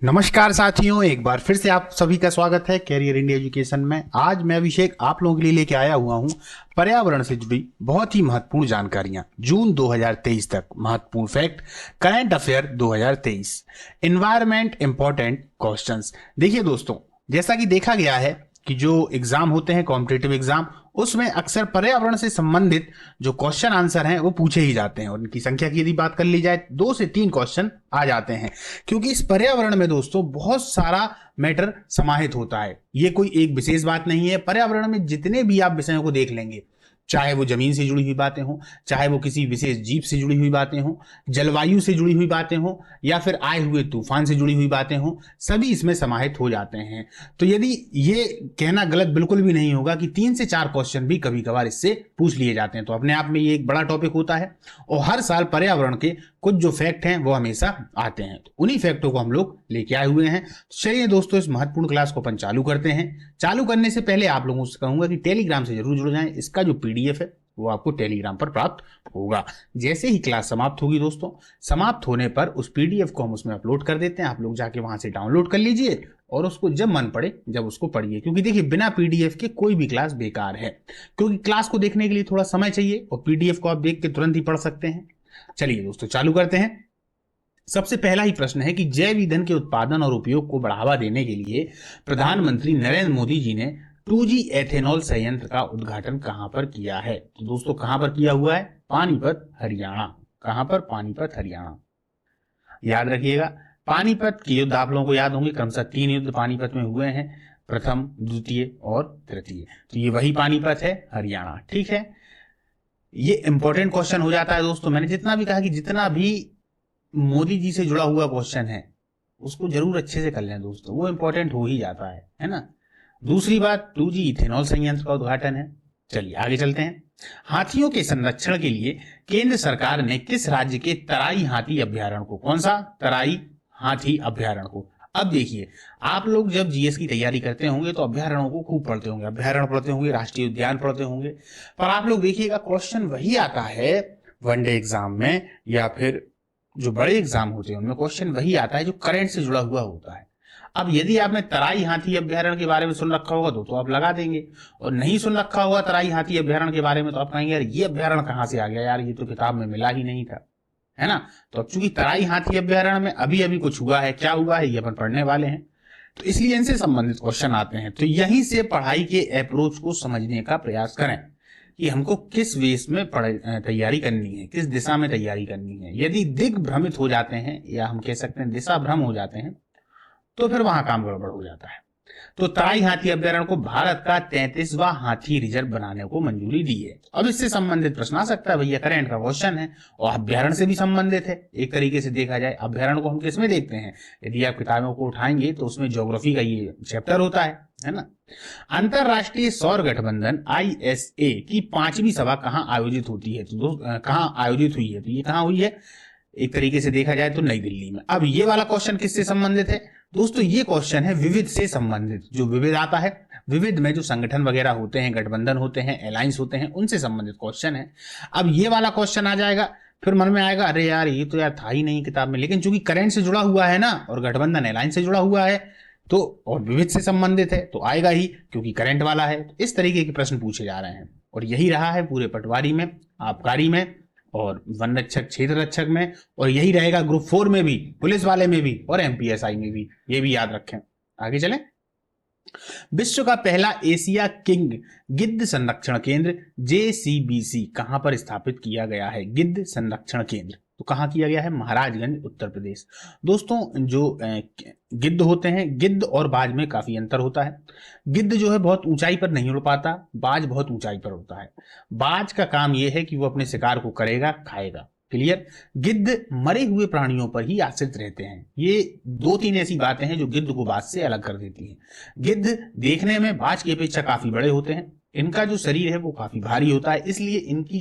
नमस्कार साथियों, एक बार फिर से आप सभी का स्वागत है कैरियर इंडिया एजुकेशन में। आज मैं अभिषेक आप लोगों के लिए लेके आया हुआ हूं पर्यावरण से जुड़ी बहुत ही महत्वपूर्ण जानकारियां। जून 2023 तक महत्वपूर्ण fact, current affair 2023, environment important questions. देखिए दोस्तों, जैसा कि देखा गया है कि जो एग्जाम होते हैं कॉम्पिटिटिव एग्जाम, उसमें अक्सर पर्यावरण से संबंधित जो क्वेश्चन आंसर हैं वो पूछे ही जाते हैं। और इनकी संख्या की यदि बात कर ली जाए 2 से 3 क्वेश्चन आ जाते हैं, क्योंकि इस पर्यावरण में दोस्तों बहुत सारा मैटर समाहित होता है। ये कोई एक विशेष बात नहीं है। पर्यावरण में जितने भी आप विषयों को देख लेंगे, चाहे वो जमीन से जुड़ी हुई बातें हों, चाहे वो किसी विशेष जीव से जुड़ी हुई बातें हों, जलवायु से जुड़ी हुई बातें हों, या फिर आए हुए तूफान से जुड़ी हुई बातें हों, सभी इसमें समाहित हो जाते हैं। तो यदि ये कहना गलत बिल्कुल भी नहीं होगा कि 3 से 4 क्वेश्चन भी कभी कभार इससे पूछ लिए जाते हैं, तो अपने आप में ये एक बड़ा टॉपिक होता है। और हर साल पर्यावरण के कुछ जो फैक्ट हैं वो हमेशा आते हैं, तो उन्हीं फैक्टों को हम लोग लेके आए हुए हैं। तो चलिए दोस्तों, इस महत्वपूर्ण क्लास को अपन चालू करते हैं। चालू करने से पहले आप लोगों से कहूंगा कि टेलीग्राम से जरूर जुड़ जाएं। इसका जो पीडीएफ है वो आपको टेलीग्राम पर प्राप्त होगा। जैसे ही क्लास समाप्त होगी दोस्तों, समाप्त होने पर उस पीडीएफ को हम उसमें अपलोड कर देते हैं। आप लोग जाके वहां से डाउनलोड कर लीजिए और उसको जब मन पड़े जब उसको पढ़िए, क्योंकि देखिए बिना पीडीएफ के कोई भी क्लास बेकार है, क्योंकि क्लास को देखने के लिए थोड़ा समय चाहिए और पीडीएफ को आप देख के तुरंत ही पढ़ सकते हैं। चलिए दोस्तों, चालू करते हैं। सबसे पहला ही प्रश्न है कि जैव ईंधन के उत्पादन और उपयोग को बढ़ावा देने के लिए प्रधानमंत्री नरेंद्र मोदी जी ने 2G एथेनॉल संयंत्र का उद्घाटन कहां पर किया है? तो दोस्तों, कहां पर किया हुआ है? पानीपत, हरियाणा। कहां पर? पानीपत, हरियाणा। याद रखिएगा, पानीपत के युद्ध आप लोगों को याद होंगे, क्रमशः 3 युद्ध पानीपत में हुए हैं, प्रथम, द्वितीय और तृतीय। तो ये वही पानीपत है, हरियाणा। ठीक है, ये इंपॉर्टेंट क्वेश्चन हो जाता है दोस्तों। मैंने जितना भी कहा कि जितना भी मोदी जी से जुड़ा हुआ क्वेश्चन है उसको जरूर अच्छे से कर लें दोस्तों, वो इंपॉर्टेंट हो ही जाता है ना। दूसरी बात, 2G इथेनॉल संयंत्र का उद्घाटन है। चलिए आगे चलते हैं। हाथियों के संरक्षण के लिए केंद्र सरकार ने किस राज्य के तराई हाथी अभ्यारण्य को, कौन सा? तराई हाथी अभ्यारण्य को। अब देखिए, आप लोग जब जीएस की तैयारी करते होंगे तो अभ्यारण्यों को खूब पढ़ते होंगे, अभ्यारण्य पढ़ते होंगे, राष्ट्रीय उद्यान पढ़ते होंगे, पर आप लोग देखिएगा क्वेश्चन वही आता है वनडे एग्जाम में या फिर जो बड़े एग्जाम होते हैं उनमें क्वेश्चन वही आता है जो करंट से जुड़ा हुआ होता है। अब यदि आपने तराई हाथी अभ्यारण्य के बारे में सुन रखा होगा तो आप लगा देंगे, और नहीं सुन रखा होगा तराई हाथी अभ्यारण्य के बारे में तो आप कहेंगे यार ये अभ्यारण्य कहां से आ गया, यार ये तो किताब में मिला ही नहीं था, है ना। तो अब चूंकि तराई हाथी अभ्यारण्य में अभी अभी कुछ हुआ है, क्या हुआ है ये अपन पढ़ने वाले हैं, तो इसलिए इनसे संबंधित क्वेश्चन आते हैं। तो यहीं से पढ़ाई के अप्रोच को समझने का प्रयास करें कि हमको किस वेस में तैयारी करनी है, किस दिशा में तैयारी करनी है। यदि दिग्भ्रमित हो जाते हैं या हम कह सकते हैं दिशा भ्रम हो जाते हैं तो फिर वहां काम गड़बड़ हो जाता है। तो तराई हाथी अभ्यारण्य को भारत का 33वां हाथी रिजर्व बनाने को मंजूरी दी है। अब इससे संबंधित प्रश्न आ सकता है, भैया करंट का क्वेश्चन है और अभ्यारण्य से भी संबंधित है। एक तरीके से देखा जाए अभ्यारण्य को हम किसमें देखते हैं, यदि आप किताबों को उठाएंगे तो उसमें ज्योग्राफी का ये चैप्टर होता है ना। अंतरराष्ट्रीय सौर गठबंधन ISA की 5वीं सभा कहां आयोजित होती है? तो कहां आयोजित हुई है? तो ये कहां हुई है? एक तरीके से देखा जाए तो नई दिल्ली में। अब ये वाला क्वेश्चन किससे संबंधित है दोस्तों? ये क्वेश्चन है विविध से संबंधित। जो विविध आता है, विविध में जो संगठन वगैरह होते हैं, गठबंधन होते हैं, अलायंस होते हैं, उनसे संबंधित क्वेश्चन है। अब ये वाला क्वेश्चन आ जाएगा, फिर मन में आएगा अरे यार ये तो यार था ही नहीं किताब में, लेकिन चूंकि करंट से जुड़ा हुआ है ना और गठबंधन अलायंस से जुड़ा हुआ है तो और विविध से संबंधित है तो आएगा ही, क्योंकि करंट वाला है। तो इस तरीके के प्रश्न पूछे जा रहे हैं और यही रहा है पूरे पटवारी में, आबकारी में और वन रक्षक, क्षेत्र रक्षक में, और यही रहेगा ग्रुप 4 में भी, पुलिस वाले में भी और MPSI में भी। ये भी याद रखें। आगे चलें। विश्व का पहला एशिया किंग गिद्ध संरक्षण केंद्र JCBC कहां पर स्थापित किया गया है? गिद्ध संरक्षण केंद्र तो कहां किया गया है? महाराजगंज, उत्तर प्रदेश। दोस्तों, जो गिद्ध होते हैं, गिद्ध और बाज में काफी अंतर होता है। गिद्ध जो है बहुत ऊंचाई पर नहीं उड़ पाता, बाज बहुत ऊंचाई पर उड़ता है। बाज का काम यह है कि वो अपने शिकार को करेगा, खाएगा। क्लियर? गिद्ध मरे हुए प्राणियों पर ही आश्रित रहते हैं। ये 2-3 ऐसी बातें हैं जो गिद्ध को बाज से अलग कर देती हैं। गिद्ध देखने में बाज की अपेक्षा काफी बड़े होते हैं, इनका जो शरीर है वो काफी भारी होता है, इसलिए इनकी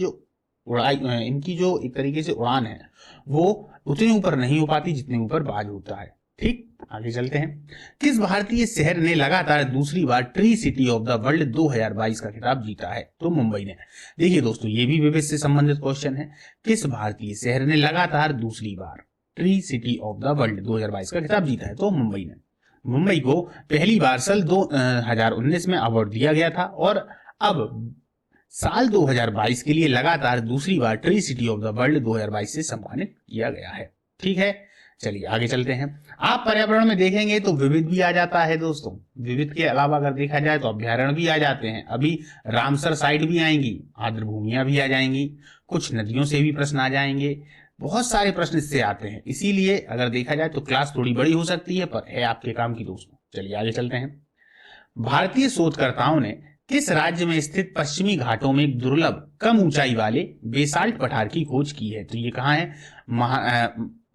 जो एक तरीके से उड़ान है वो उतनी ऊपर नहीं हो पाती जितने ऊपर बाज होता है। ठीक, आगे चलते हैं। किस भारतीय शहर ने लगातार दूसरी बार tree city of the world 2022 का खिताब जीता है? तो मुंबई ने। देखिए दोस्तों, ये भी विविध से संबंधित क्वेश्चन है। किस भारतीय शहर ने लगातार दूसरी बार tree city of the world 2022 का खिताब जीता है? तो मुंबई ने। मुंबई को पहली बार साल 2019 में अवार्ड दिया गया था और अब साल 2022 के लिए लगातार दूसरी बार tree city of the world 2022 से सम्मानित किया गया है। ठीक है, चलिए आगे चलते हैं। आप पर्यावरण में देखेंगे तो विविध भी आ जाता है दोस्तों। विविध के अलावा अगर देखा जाए तो अभ्यारण्य भी आ जाते हैं, अभी रामसर साइट भी आएंगी, आर्द्र भूमियां भी आ जाएंगी, कुछ नदियों से भी प्रश्न आ जाएंगे, बहुत सारे प्रश्न इससे आते हैं। इसीलिए अगर देखा जाए तो क्लास थोड़ी बड़ी हो सकती है, पर है आपके काम की दोस्तों। चलिए आगे चलते हैं। भारतीय शोधकर्ताओं ने किस राज्य में स्थित पश्चिमी घाटों में एक दुर्लभ कम ऊंचाई वाले बेसाल्ट पठार की खोज की है? तो ये कहाँ है?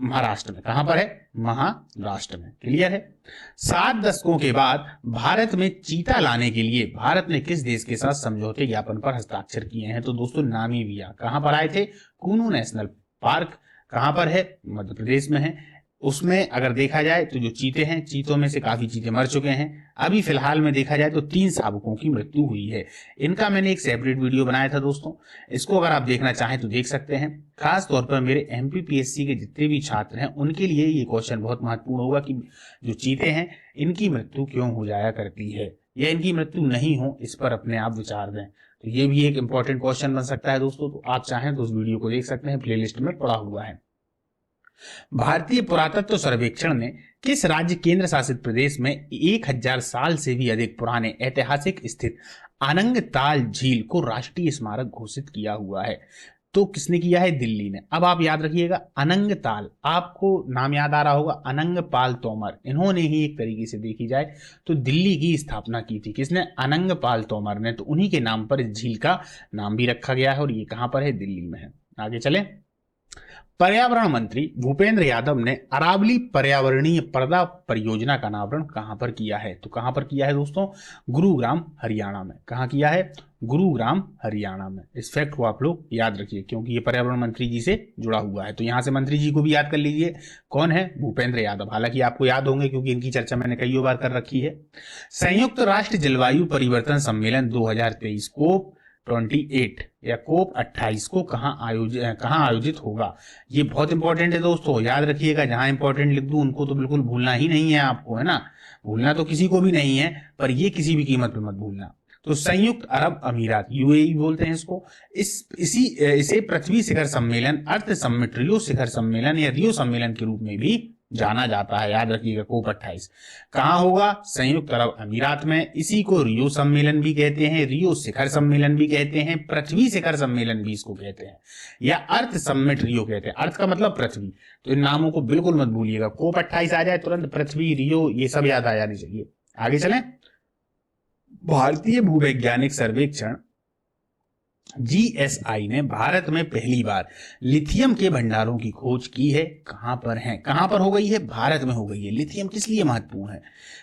महाराष्ट्र में। कहां पर है? महाराष्ट्र में। क्लियर है। 7 दशकों के बाद भारत में चीता लाने के लिए भारत ने किस देश के साथ समझौते ज्ञापन पर हस्ताक्षर किए हैं? तो दोस्तों नामीबिया। कहां पर आए थे? कूनू नेशनल पार्क कहां पर है? मध्य प्रदेश में है। उसमें अगर देखा जाए तो जो चीते हैं, चीतों में से काफी चीते मर चुके हैं। अभी फिलहाल में देखा जाए तो 3 शावकों की मृत्यु हुई है। इनका मैंने एक सेपरेट वीडियो बनाया था दोस्तों, इसको अगर आप देखना चाहें तो देख सकते हैं। खास तौर पर मेरे एमपीपीएससी के जितने भी छात्र हैं उनके लिए ये क्वेश्चन बहुत महत्वपूर्ण होगा कि जो चीते हैं इनकी मृत्यु क्यों हो जाया करती है या इनकी मृत्यु नहीं हो, इस पर अपने आप विचार दें। तो ये भी एक इंपॉर्टेंट क्वेश्चन बन सकता है दोस्तों। तो आप चाहें तो उस वीडियो को देख सकते हैं, प्लेलिस्ट में पड़ा हुआ है। भारतीय पुरातत्व सर्वेक्षण ने किस राज्य केंद्र शासित प्रदेश में 1000 साल से भी अधिक पुराने ऐतिहासिक स्थित अनंगताल झील को राष्ट्रीय स्मारक घोषित किया हुआ है? तो किसने किया है? दिल्ली ने। अब आप याद रखिएगा, अनंगताल, आपको नाम याद आ रहा होगा, अनंगपाल तोमर। इन्होंने ही एक तरीके से देखी जाए तो दिल्ली की स्थापना की थी। किसने? अनंगपाल तोमर ने। तो उन्हीं के नाम पर इस झील का नाम भी रखा गया है और ये कहां पर है? दिल्ली में है। आगे चले। पर्यावरण मंत्री भूपेंद्र यादव ने अरावली पर्यावरणीय पर्दा परियोजना का अनावरण कहां पर किया है? तो कहां पर किया है दोस्तों? गुरुग्राम हरियाणा में। कहां किया है? गुरुग्राम हरियाणा में। इस फैक्ट को आप लोग याद रखिए क्योंकि ये पर्यावरण मंत्री जी से जुड़ा हुआ है। तो यहां से मंत्री जी को भी याद कर लीजिए। कौन है? भूपेंद्र यादव। हालांकि आपको याद होंगे क्योंकि इनकी चर्चा मैंने कई बार कर रखी है। संयुक्त राष्ट्र जलवायु परिवर्तन सम्मेलन 2023 को 28 या कोप 28 को कहां आयोजित होगा? ये बहुत इंपॉर्टेंट है दोस्तों, याद रखिएगा। जहां इंपॉर्टेंट लिख दूं उनको तो बिल्कुल भूलना ही नहीं है आपको, है ना। भूलना तो किसी को भी नहीं है, पर ये किसी भी कीमत पे मत भूलना। तो संयुक्त अरब अमीरात, यूएई बोलते हैं इसको, इसे पृथ्वी शिखर सम्मेलन, अर्थ समिट, रियो शिखर सम्मेलन या रियो सम्मेलन के रूप में भी जाना जाता है। याद रखिएगा, कोप 28 कहां होगा? संयुक्त अरब अमीरात में। इसी को रियो सम्मेलन भी कहते हैं, रियो शिखर सम्मेलन भी कहते हैं, पृथ्वी शिखर सम्मेलन भी इसको कहते हैं, या अर्थ समिट रियो कहते हैं। अर्थ का मतलब पृथ्वी। तो इन नामों को बिल्कुल मत भूलिएगा। कोप 28 आ जाए तुरंत पृथ्वी, रियो, ये सब याद आ जानी चाहिए। आगे चलें। भारतीय भूवैज्ञानिक सर्वेक्षण जीएसआई ने भारत में पहली बार लिथियम के भंडारों की खोज की है। कहां पर है? कहां पर हो गई है? भारत में हो गई है। लिथियम किस लिए महत्वपूर्ण है?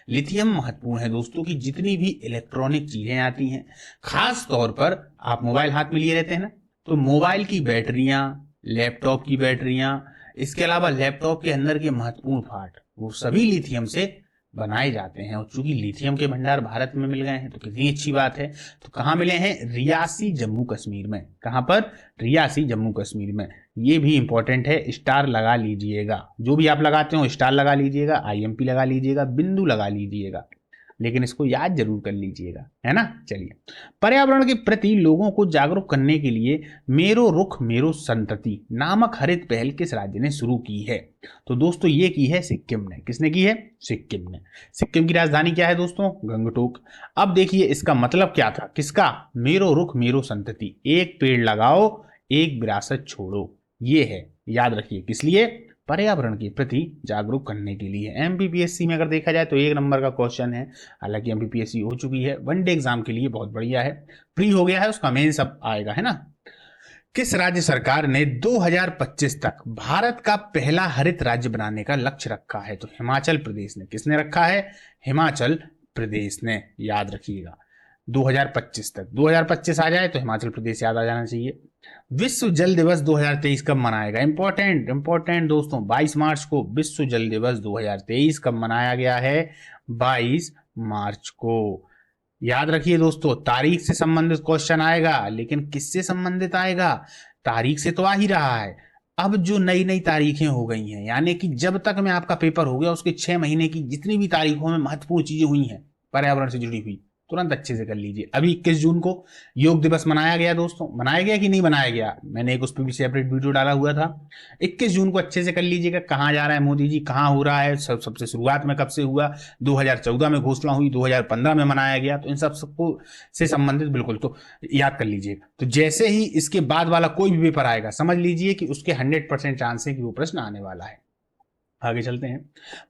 लिथियम महत्वपूर्ण है दोस्तों कि जितनी भी इलेक्ट्रॉनिक चीजें आती हैं, खास तौर पर आप मोबाइल हाथ में लिए रहते हैं ना, तो मोबाइल की बैटरियां, लैपटॉप की बैटरियां, इसके अलावा लैपटॉप के अंदर के महत्वपूर्ण पार्ट, वो सभी लिथियम से बनाए जाते हैं। और चूंकि लिथियम के भंडार भारत में मिल गए हैं तो कितनी अच्छी बात है। तो कहां मिले हैं? रियासी, जम्मू कश्मीर में। कहां पर? रियासी, जम्मू कश्मीर में। ये भी इंपॉर्टेंट है, स्टार लगा लीजिएगा। जो भी आप लगाते हो स्टार लगा लीजिएगा, आईएमपी लगा लीजिएगा, बिंदु लगा लीजिएगा, लेकिन इसको याद जरूर कर लीजिएगा, है ना। चलिए, पर्यावरण के प्रति लोगों को जागरूक करने के लिए मेरो रुख मेरो संतति नामक हरित पहल किस राज्य ने शुरू की है? तो दोस्तों ये की है सिक्किम ने। किसने की है? सिक्किम ने। सिक्किम की राजधानी क्या है दोस्तों? गंगटोक। अब देखिए इसका मतलब क्या था, किसका? मेरो रुख मेरो संतति, एक पेड़ लगाओ एक विरासत छोड़ो, ये है। याद रखिए, किस लिए? पर्यावरण के प्रति जागरूक करने के लिए। एमपीपीएससी में अगर देखा जाए तो 1 नंबर का क्वेश्चन है। हालांकि एमपीपीएससी हो चुकी है, वनडे एग्जाम के लिए बहुत बढ़िया है, फ्री हो गया है, उसका मेन सब आएगा, है ना। किस राज्य सरकार ने 2025 तक भारत का पहला हरित राज्य बनाने का लक्ष्य रखा है? तो हिमाचल प्रदेश ने। किसने रखा है? हिमाचल प्रदेश ने। याद रखिएगा 2025 तक। 2025 आ जाए तो हिमाचल प्रदेश याद आ जाना चाहिए। विश्व जल दिवस 2023 कब मनाएगा? इंपॉर्टेंट दोस्तों, 22 मार्च को विश्व जल दिवस 2023 कब मनाया गया है? 22 मार्च को। याद रखिए दोस्तों, तारीख से संबंधित क्वेश्चन आएगा, लेकिन किससे संबंधित आएगा? तारीख से तो आ ही रहा है, अब जो नई नई तारीखें हो गई हैं, यानी कि जब तक में आपका पेपर हो गया उसके 6 महीने की जितनी भी तारीखों में महत्वपूर्ण चीजें हुई हैं पर्यावरण से जुड़ी हुई, तुरंत अच्छे से कर लीजिए। अभी 21 जून को योग दिवस मनाया गया दोस्तों, मनाया गया कि नहीं मनाया गया, मैंने एक उस पर भी सेपरेट वीडियो डाला हुआ था। 21 जून को अच्छे से कर लीजिएगा। कहाँ जा रहा है मोदी जी, कहाँ हो रहा है, सबसे शुरुआत में कब से हुआ, 2014 में घोषणा हुई, 2015 में मनाया गया, तो इन सबको से संबंधित बिल्कुल तो याद कर लीजिएगा। तो जैसे ही इसके बाद वाला कोई भी पेपर आएगा समझ लीजिए कि उसके 100% चांस है कि वो प्रश्न आने वाला है। आगे चलते हैं।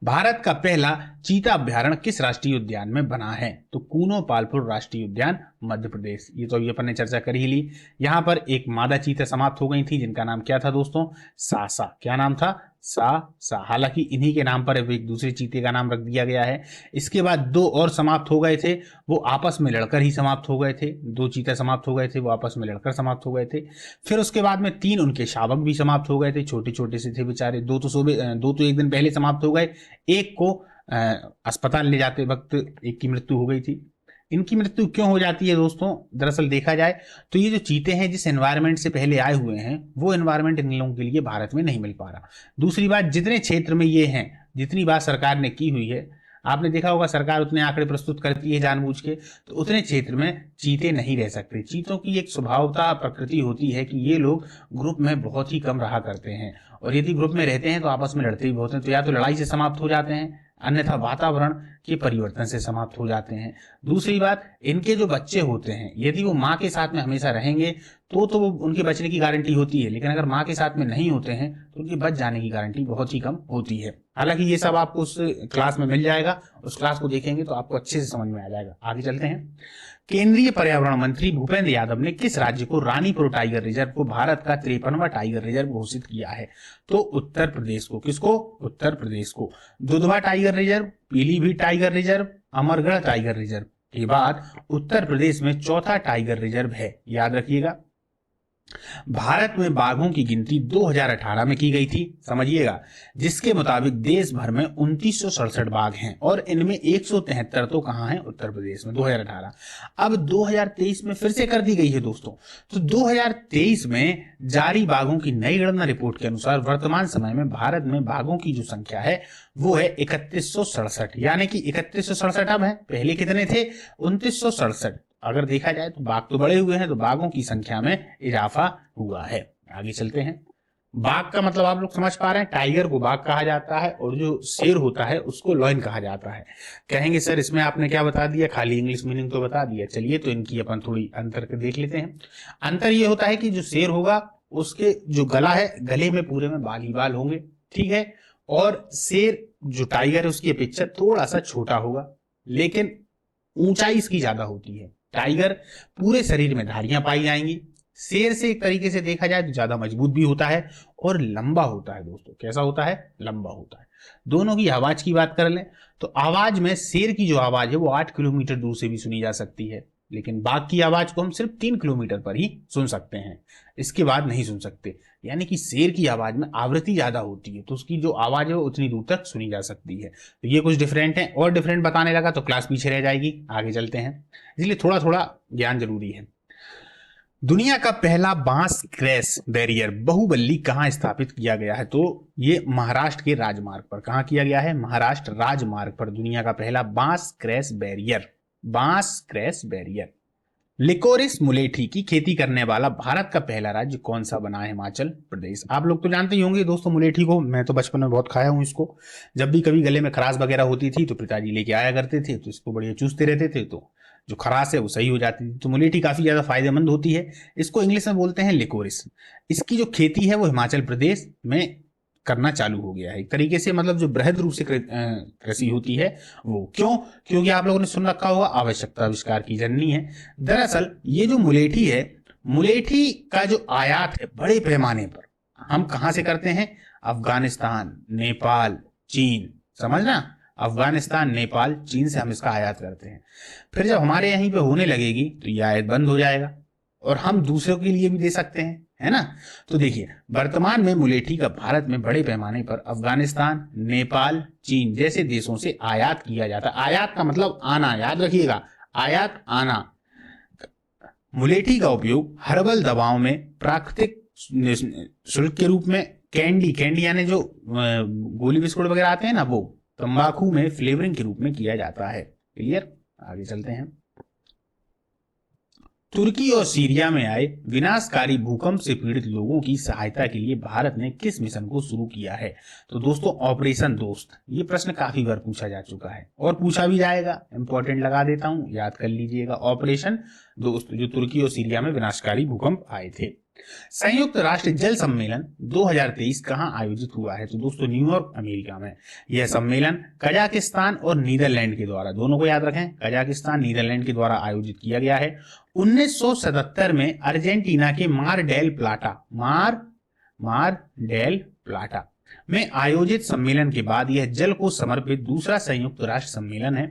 भारत का पहला चीता अभ्यारण्य किस राष्ट्रीय उद्यान में बना है? तो कूनो पालपुर राष्ट्रीय उद्यान, मध्य प्रदेश। ये तो अभी अपन ने चर्चा कर ही ली। यहां पर एक मादा चीता समाप्त हो गई थी जिनका नाम क्या था दोस्तों? सासा। क्या नाम था? सा। हालांकि इन्हीं के नाम पर अब एक दूसरे चीते का नाम रख दिया गया है। इसके बाद 2 और समाप्त हो गए थे, वो आपस में लड़कर ही समाप्त हो गए थे। 2 चीता समाप्त हो गए थे, वो आपस में लड़कर समाप्त हो गए थे। फिर उसके बाद में 3 उनके शावक भी समाप्त हो गए थे, छोटे छोटे से थे बेचारे। 2 तो एक दिन पहले समाप्त हो गए, एक को अस्पताल ले जाते वक्त एक की मृत्यु हो गई थी। इनकी मृत्यु क्यों हो जाती है दोस्तों? दरअसल देखा जाए तो ये जो चीते हैं जिस एनवायरनमेंट से पहले आए हुए हैं वो एनवायरनमेंट इन लोगों के लिए भारत में नहीं मिल पा रहा। दूसरी बात, जितने क्षेत्र में ये हैं, जितनी बात सरकार ने की हुई है, आपने देखा होगा सरकार उतने आंकड़े प्रस्तुत करती है जानबूझ के, तो उतने क्षेत्र में चीते नहीं रह सकते। चीतों की एक स्वभावता प्रकृति होती है कि ये लोग ग्रुप में बहुत ही कम रहा करते हैं, और यदि ग्रुप में रहते हैं तो आपस में लड़ते ही बहुत हैं। तो या तो लड़ाई से समाप्त हो जाते हैं, अन्यथा वातावरण के परिवर्तन से समाप्त हो जाते हैं। दूसरी बात, इनके जो बच्चे होते हैं यदि वो माँ के साथ में हमेशा रहेंगे तो वो उनके बचने की गारंटी होती है, लेकिन अगर माँ के साथ में नहीं होते हैं तो उनके बच जाने की गारंटी बहुत ही कम होती है। हालांकि ये सब आपको उस क्लास में मिल जाएगा, उस क्लास को देखेंगे तो आपको अच्छे से समझ में आ जाएगा। आगे चलते हैं। केंद्रीय पर्यावरण मंत्री भूपेंद्र यादव ने किस राज्य को रानीपुर टाइगर रिजर्व को भारत का 53वां टाइगर रिजर्व घोषित किया है? तो उत्तर प्रदेश को। किसको? उत्तर प्रदेश को। Dudhwa tiger reserve, Pilibhit tiger reserve, Amargarh tiger reserve के बाद उत्तर प्रदेश में चौथा टाइगर रिजर्व है, याद रखिएगा। भारत में बाघों की गिनती 2018 में की गई थी, समझिएगा, जिसके मुताबिक देश भर में 2967 बाघ हैं और इनमें 173 तो कहां हैं? उत्तर प्रदेश में। 2018। अब 2023 में फिर से कर दी गई है दोस्तों। तो 2023 में जारी बाघों की नई गणना रिपोर्ट के अनुसार वर्तमान समय में भारत में बाघों की जो संख्या है वो है 3167, यानी कि 3167 अब है, पहले कितने थे? 2967। अगर देखा जाए तो बाघ तो बड़े हुए हैं, तो बाघों की संख्या में इजाफा हुआ है। आगे चलते हैं। बाघ का मतलब आप लोग समझ पा रहे हैं, टाइगर को बाघ कहा जाता है और जो शेर होता है उसको लॉयन कहा जाता है। कहेंगे सर इसमें आपने क्या बता दिया, खाली इंग्लिश मीनिंग तो बता दिया। चलिए तो इनकी अपन थोड़ी अंतर के देख लेते हैं। अंतर ये होता है कि जो शेर होगा उसके जो गला है, गले में पूरे में बाल ही बाल होंगे, ठीक है, और शेर जो टाइगर है उसकी अपेक्षा थोड़ा सा छोटा होगा, लेकिन ऊंचाई इसकी ज्यादा होती है। टाइगर पूरे शरीर में धारियां पाई जाएंगी। शेर से एक तरीके से देखा जाए तो ज्यादा मजबूत भी होता है और लंबा होता है दोस्तों। कैसा होता है? लंबा होता है। दोनों की आवाज की बात कर लें तो आवाज में शेर की जो आवाज है वो 8 किलोमीटर दूर से भी सुनी जा सकती है, लेकिन बाघ की आवाज को हम सिर्फ 3 किलोमीटर पर ही सुन सकते हैं, इसके बाद नहीं सुन सकते। यानी कि शेर की आवाज में आवृत्ति ज्यादा होती है तो उसकी जो आवाज है वो उतनी दूर तक सुनी जा सकती है। तो ये कुछ डिफरेंट है, और डिफरेंट बताने लगा तो क्लास पीछे रह जाएगी। आगे चलते हैं, इसलिए थोड़ा थोड़ा ज्ञान जरूरी है। दुनिया का पहला बांस क्रैश बैरियर बहुबल्ली कहां स्थापित किया गया है? तो ये महाराष्ट्र के राजमार्ग पर। कहां किया गया है? महाराष्ट्र राजमार्ग पर दुनिया का पहला बांस क्रैश बैरियर। बांस क्रैश बैरियर। लिकोरिस मुलेठी की खेती करने वाला भारत का पहला राज्य कौन सा बना है? हिमाचल प्रदेश। आप लोग तो जानते ही होंगे दोस्तों मुलेठी को, मैं तो बचपन में बहुत खाया हूं इसको। जब भी कभी गले में खराश वगैरह होती थी तो पिताजी लेके आया करते थे, तो इसको बढ़िया चूसते रहते थे तो जो खराश है वो सही हो जाती थी। तो मुलेठी काफी ज्यादा फायदेमंद होती है। इसको इंग्लिश में बोलते हैं लिकोरिस। इसकी जो खेती है वो हिमाचल प्रदेश में करना चालू हो गया है एक तरीके से, मतलब जो बृहद रूप से कृषि होती है वो। क्यों? क्योंकि आप लोगों ने सुन रखा होगा आवश्यकता आविष्कार की जननी है। दरअसल ये जो मुलेठी है, मुलेठी का जो आयात है बड़े पैमाने पर हम कहां से करते हैं? अफगानिस्तान, नेपाल, चीन। समझना, अफगानिस्तान, नेपाल, चीन से हम इसका आयात करते हैं। फिर जब हमारे यहीं पे होने लगेगी तो ये आयात बंद हो जाएगा और हम दूसरों के लिए भी दे सकते हैं, है ना। तो देखिए वर्तमान में मुलेठी का भारत में बड़े पैमाने पर अफगानिस्तान, नेपाल, चीन जैसे देशों से आयात किया जाता है। आयात का मतलब आना, याद रखिएगा, आयात आना। मुलेठी का उपयोग हर्बल दवाओं में प्राकृतिक शुल्क के रूप में कैंडी, कैंडी यानी जो गोली बिस्कुट वगैरह आते हैं ना, वो तंबाकू में फ्लेवरिंग के रूप में किया जाता है। क्लियर, आगे चलते हैं। तुर्की और सीरिया में आए विनाशकारी भूकंप से पीड़ित लोगों की सहायता के लिए भारत ने किस मिशन को शुरू किया है? तो दोस्तों ऑपरेशन दोस्त। ये प्रश्न काफी बार पूछा जा चुका है और पूछा भी जाएगा, इंपॉर्टेंट लगा देता हूं, याद कर लीजिएगा। ऑपरेशन दोस्त, जो तुर्की और सीरिया में विनाशकारी भूकंप आए थे। संयुक्त राष्ट्र जल सम्मेलन 2023 कहां आयोजित हुआ है? तो दोस्तों न्यूयॉर्क, अमेरिका में। यह सम्मेलन कजाकिस्तान और नीदरलैंड के द्वारा, दोनों को याद रखें, कजाकिस्तान नीदरलैंड के द्वारा आयोजित किया गया है। 1977 में अर्जेंटीना के मार डेल प्लाटा में आयोजित सम्मेलन के बाद यह जल को समर्पित दूसरा संयुक्त राष्ट्र सम्मेलन है।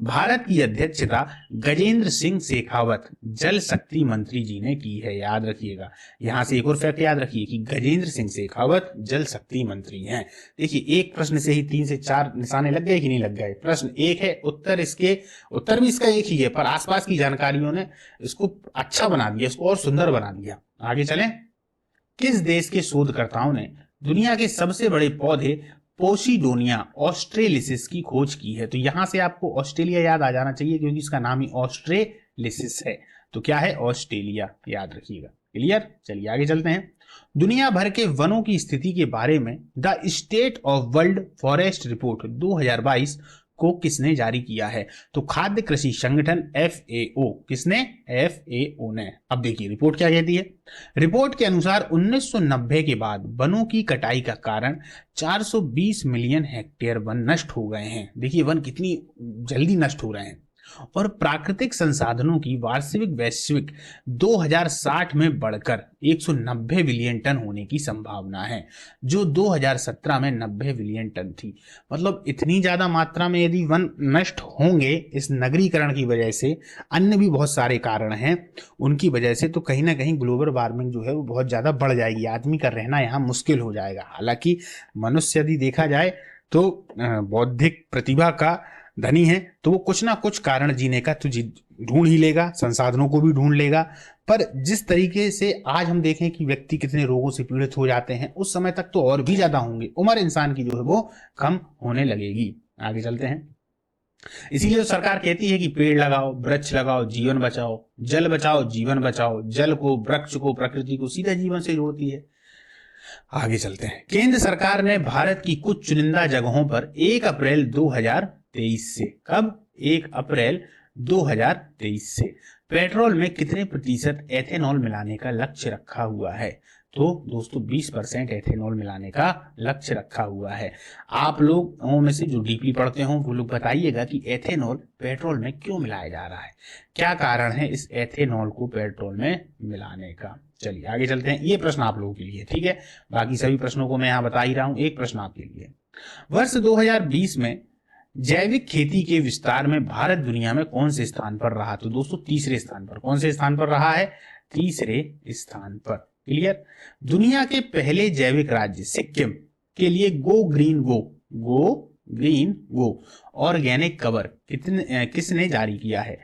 भारत की अध्यक्षता गजेंद्र सिंह शेखावत जल शक्ति मंत्री जी ने की है, याद रखिएगा। यहां से एक और फैक्ट याद रखिए कि गजेंद्र सिंह शेखावत जल शक्ति मंत्री हैं। देखिए एक प्रश्न से ही 3 से 4 निशाने लग गए कि नहीं लग गए? प्रश्न एक है, उत्तर भी इसका एक ही है, पर आसपास की जानकारियों ने इसको अच्छा बना दिया, इसको और सुंदर बना दिया। आगे चलें। किस देश के शोधकर्ताओं ने दुनिया के सबसे बड़े पौधे पोसिडोनिया ऑस्ट्रेलिसिस की खोज की है? तो यहां से आपको ऑस्ट्रेलिया याद आ जाना चाहिए क्योंकि इसका नाम ही ऑस्ट्रेलिसिस है। तो क्या है? ऑस्ट्रेलिया, याद रखिएगा। क्लियर, चलिए आगे चलते हैं। दुनिया भर के वनों की स्थिति के बारे में the state of world forest report 2022 को किसने जारी किया है? तो खाद्य कृषि संगठन FAO। किसने? FAO ने। अब देखिए रिपोर्ट क्या कहती है। रिपोर्ट के अनुसार 1990 के बाद वनों की कटाई का कारण 420 मिलियन हेक्टेयर वन नष्ट हो गए हैं। देखिए वन कितनी जल्दी नष्ट हो रहे हैं। और प्राकृतिक संसाधनों की वैश्विक 2060 में बढ़कर 190 बिलियन टन होने की संभावना है, जो 2017 में 90 बिलियन टन थी। मतलब इतनी ज्यादा मात्रा में यदि वन नष्ट होंगे इस नगरीकरण की वजह से, अन्य भी बहुत सारे कारण हैं उनकी वजह से, तो कहीं ना कहीं ग्लोबल वार्मिंग जो है वो बहुत ज्यादा बढ़ जाएगी, आदमी का रहना यहाँ मुश्किल हो जाएगा। हालांकि मनुष्य यदि देखा जाए तो बौद्धिक प्रतिभा का धनी है, तो वो कुछ ना कुछ कारण जीने का तो ढूंढ ही लेगा, संसाधनों को भी ढूंढ लेगा। पर जिस तरीके से आज हम देखें कि व्यक्ति कितने रोगों से पीड़ित हो जाते हैं, उस समय तक तो और भी ज्यादा होंगे। उम्र इंसान की जो है वो कम होने लगेगी। आगे चलते हैं। इसीलिए तो सरकार कहती है कि पेड़ लगाओ, वृक्ष लगाओ, जीवन बचाओ, जल बचाओ, जीवन बचाओ। जल को, वृक्ष को, प्रकृति को सीधा जीवन से जोड़ती है। आगे चलते हैं। केंद्र सरकार ने भारत की कुछ चुनिंदा जगहों पर 1 अप्रैल 2023 से, कब? 1 अप्रैल 2023 से पेट्रोल में कितने प्रतिशत एथेनॉल मिलाने का लक्ष्य रखा हुआ है? तो दोस्तों 20% एथेनॉल मिलाने का लक्ष्य रखा हुआ है। आप लोगों में से जो डीपली पढ़ते हो वो लोग बताइएगा कि एथेनॉल पेट्रोल में क्यों मिलाया जा रहा है, क्या कारण है इस एथेनॉल को पेट्रोल में मिलाने का। चलिए आगे चलते हैं। ये प्रश्न आप लोगों के लिए, ठीक है, बाकी सभी प्रश्नों को मैं यहाँ बता ही रहा हूं, एक प्रश्न आपके लिए। वर्ष 2020 में जैविक खेती के विस्तार में भारत दुनिया में कौन से स्थान पर रहा? तो दोस्तों तीसरे स्थान पर। कौन से स्थान पर रहा है? तीसरे स्थान पर। क्लियर। दुनिया के पहले जैविक राज्य सिक्किम के लिए गो ग्रीन गो ऑर्गेनिक कवर किसने जारी किया है?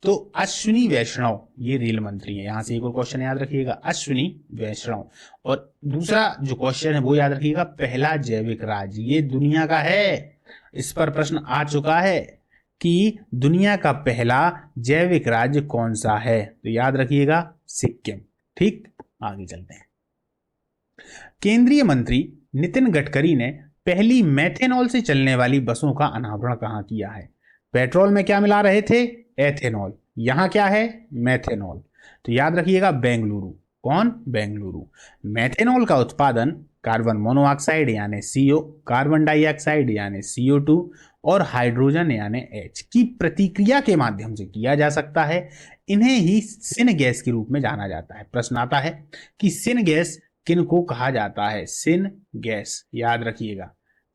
तो अश्विनी वैष्णव, ये रेल मंत्री है। यहां से एक और क्वेश्चन याद रखिएगा, अश्विनी वैष्णव। और दूसरा जो क्वेश्चन है वो याद रखिएगा, पहला जैविक राज्य ये दुनिया का है। इस पर प्रश्न आ चुका है कि दुनिया का पहला जैविक राज्य कौन सा है? तो याद रखिएगा सिक्किम। ठीक, आगे चलते हैं। केंद्रीय मंत्री नितिन गडकरी ने पहली मेथेनॉल से चलने वाली बसों का अनावरण कहां किया है? पेट्रोल में क्या मिला रहे थे? एथेनॉल। यहां क्या है? मेथेनॉल। तो याद रखिएगा बेंगलुरु। कौन? बेंगलुरु। मेथेनॉल का उत्पादन कार्बन मोनोऑक्साइड यानी CO, कार्बन डाइऑक्साइड यानी CO2 और हाइड्रोजन यानी H की प्रतिक्रिया के माध्यम से किया जा सकता है। इन्हें ही सिन गैस के रूप में जाना जाता है। प्रश्न आता है कि सिन गैस किन को कहा जाता है? सिन गैस, याद रखिएगा।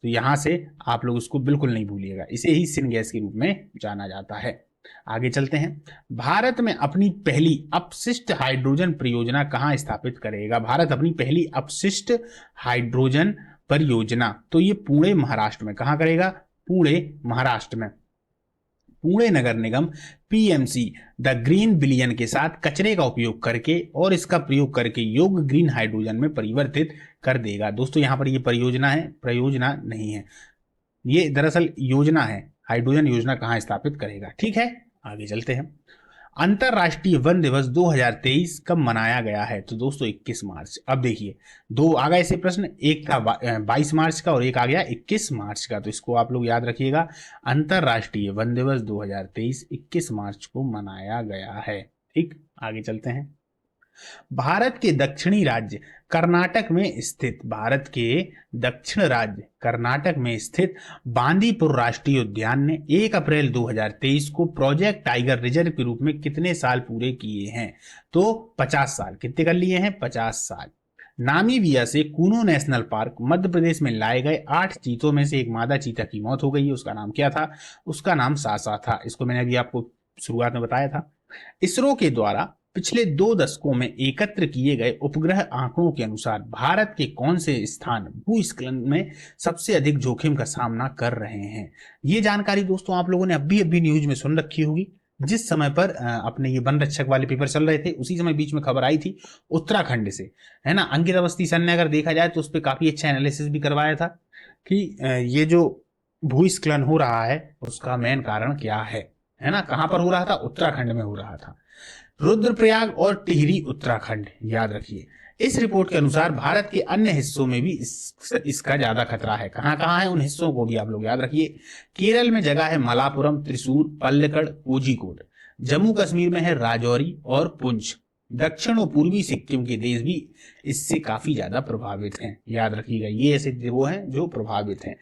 तो यहां से आप लोग उसको बिल्कुल नहीं भूलिएगा, इसे ही सिन गैस के रूप में जाना जाता है। आगे चलते हैं। भारत में अपनी पहली अपशिष्ट हाइड्रोजन परियोजना कहां स्थापित करेगा? भारत अपनी पहली अपशिष्ट हाइड्रोजन परियोजना तो ये पुणे महाराष्ट्र में। कहां करेगा? पुणे महाराष्ट्र में। पुणे नगर निगम पीएमसी द ग्रीन बिलियन के साथ कचरे का उपयोग करके और इसका प्रयोग करके योग्य ग्रीन हाइड्रोजन में परिवर्तित कर देगा। दोस्तों यहाँ पर ये परियोजना है, प्रयोजना नहीं है, ये दरअसल योजना है। हाइड्रोजन योजना कहाँ स्थापित करेगा। ठीक है, आगे चलते हैं। अंतरराष्ट्रीय वन दिवस 2023 कब मनाया गया है? तो दोस्तों 21 मार्च। अब देखिए दो आ गए ऐसे प्रश्न, एक था 22 मार्च का और एक आ गया 21 मार्च का, तो इसको आप लोग याद रखिएगा। अंतरराष्ट्रीय वन दिवस 2023 21 मार्च को मनाया गया है। ठीक, आगे चलते हैं। भारत के दक्षिणी राज्य कर्नाटक में स्थित बांदीपुर राष्ट्रीय उद्यान ने 1 अप्रैल 2023 को प्रोजेक्ट टाइगर रिजर्व के रूप में कितने साल पूरे किए हैं? तो 50 साल। कितने कर लिए हैं? 50 साल। नामीबिया से कूनो नेशनल पार्क मध्य प्रदेश में लाए गए 8 चीतों में से एक मादा चीता की मौत हो गई है। उसका नाम क्या था? उसका नाम सासा था। इसको मैंने अभी आपको शुरुआत में बताया था। इसरो के द्वारा पिछले 2 दशकों में एकत्र किए गए उपग्रह आंकड़ों के अनुसार भारत के कौन से स्थान भूस्खलन में सबसे अधिक जोखिम का सामना कर रहे हैं? ये जानकारी दोस्तों आप लोगों ने अभी न्यूज में सुन रखी होगी। जिस समय पर अपने ये वन रक्षक वाले पेपर चल रहे थे उसी समय बीच में खबर आई थी उत्तराखंड से, है ना। अंकित अवस्थी सर ने अगर देखा जाए तो उस पर काफी अच्छा एनालिसिस भी करवाया था कि ये जो भूस्खलन हो रहा है उसका मेन कारण क्या है ना। कहां पर हो रहा था? उत्तराखंड में हो रहा था। रुद्रप्रयाग और टिहरी उत्तराखंड, याद रखिए। इस रिपोर्ट के अनुसार भारत के अन्य हिस्सों में भी इसका ज्यादा खतरा है। कहां कहां है उन हिस्सों को भी आप लोग याद रखिए। केरल में जगह है मलापुरम, त्रिशूर, पल्लकड़, कोझिकोड। जम्मू कश्मीर में है राजौरी और पुंछ। दक्षिण और पूर्वी सिक्किम के देश भी इससे काफी ज्यादा प्रभावित हैं। याद रखिएगा, ये ऐसे वो हैं जो प्रभावित हैं।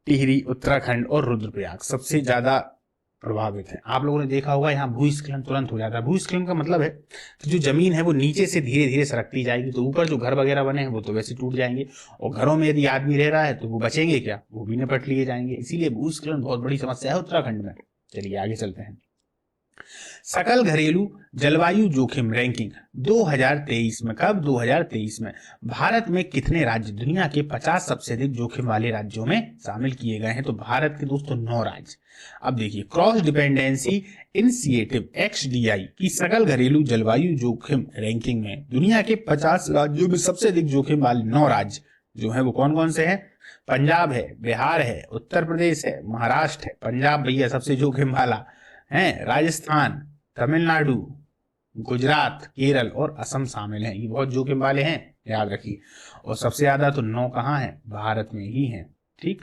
टिहरी, उत्तराखंड और रुद्रप्रयाग सबसे ज्यादा प्रभावित है। आप लोगों ने देखा होगा यहाँ भूस्खलन तुरंत हो जाता है। भूस्खलन का मतलब है कि जो जमीन है वो नीचे से धीरे धीरे सरकती जाएगी, तो ऊपर जो घर वगैरह बने हैं वो तो वैसे टूट जाएंगे, और घरों में यदि आदमी रह रहा है तो वो बचेंगे क्या? वो भी निपट लिए जाएंगे। इसीलिए भूस्खलन बहुत बड़ी समस्या है उत्तराखंड में। चलिए आगे चलते हैं। सकल घरेलू जलवायु जोखिम रैंकिंग 2023 में, कब? 2023 में भारत में कितने राज्य दुनिया के 50 सबसे अधिक जोखिम वाले राज्यों में शामिल किए गए हैं? तो भारत के दोस्तों 9 राज्य। अब देखिए, क्रॉस डिपेंडेंसी इनिशिएटिव XDI की सकल घरेलू जलवायु जोखिम रैंकिंग में दुनिया के 50 राज्यों में सबसे अधिक जोखिम वाले 9 राज्य जो है वो कौन कौन से हैं? पंजाब है, बिहार है, उत्तर प्रदेश है, महाराष्ट्र है। पंजाब भैया सबसे जोखिम वाला है, राजस्थान, तमिलनाडु, गुजरात, केरल और असम शामिल हैं। ये बहुत जोखिम वाले हैं, याद रखिए। और सबसे ज्यादा तो 9 कहाँ है? भारत में ही है। ठीक,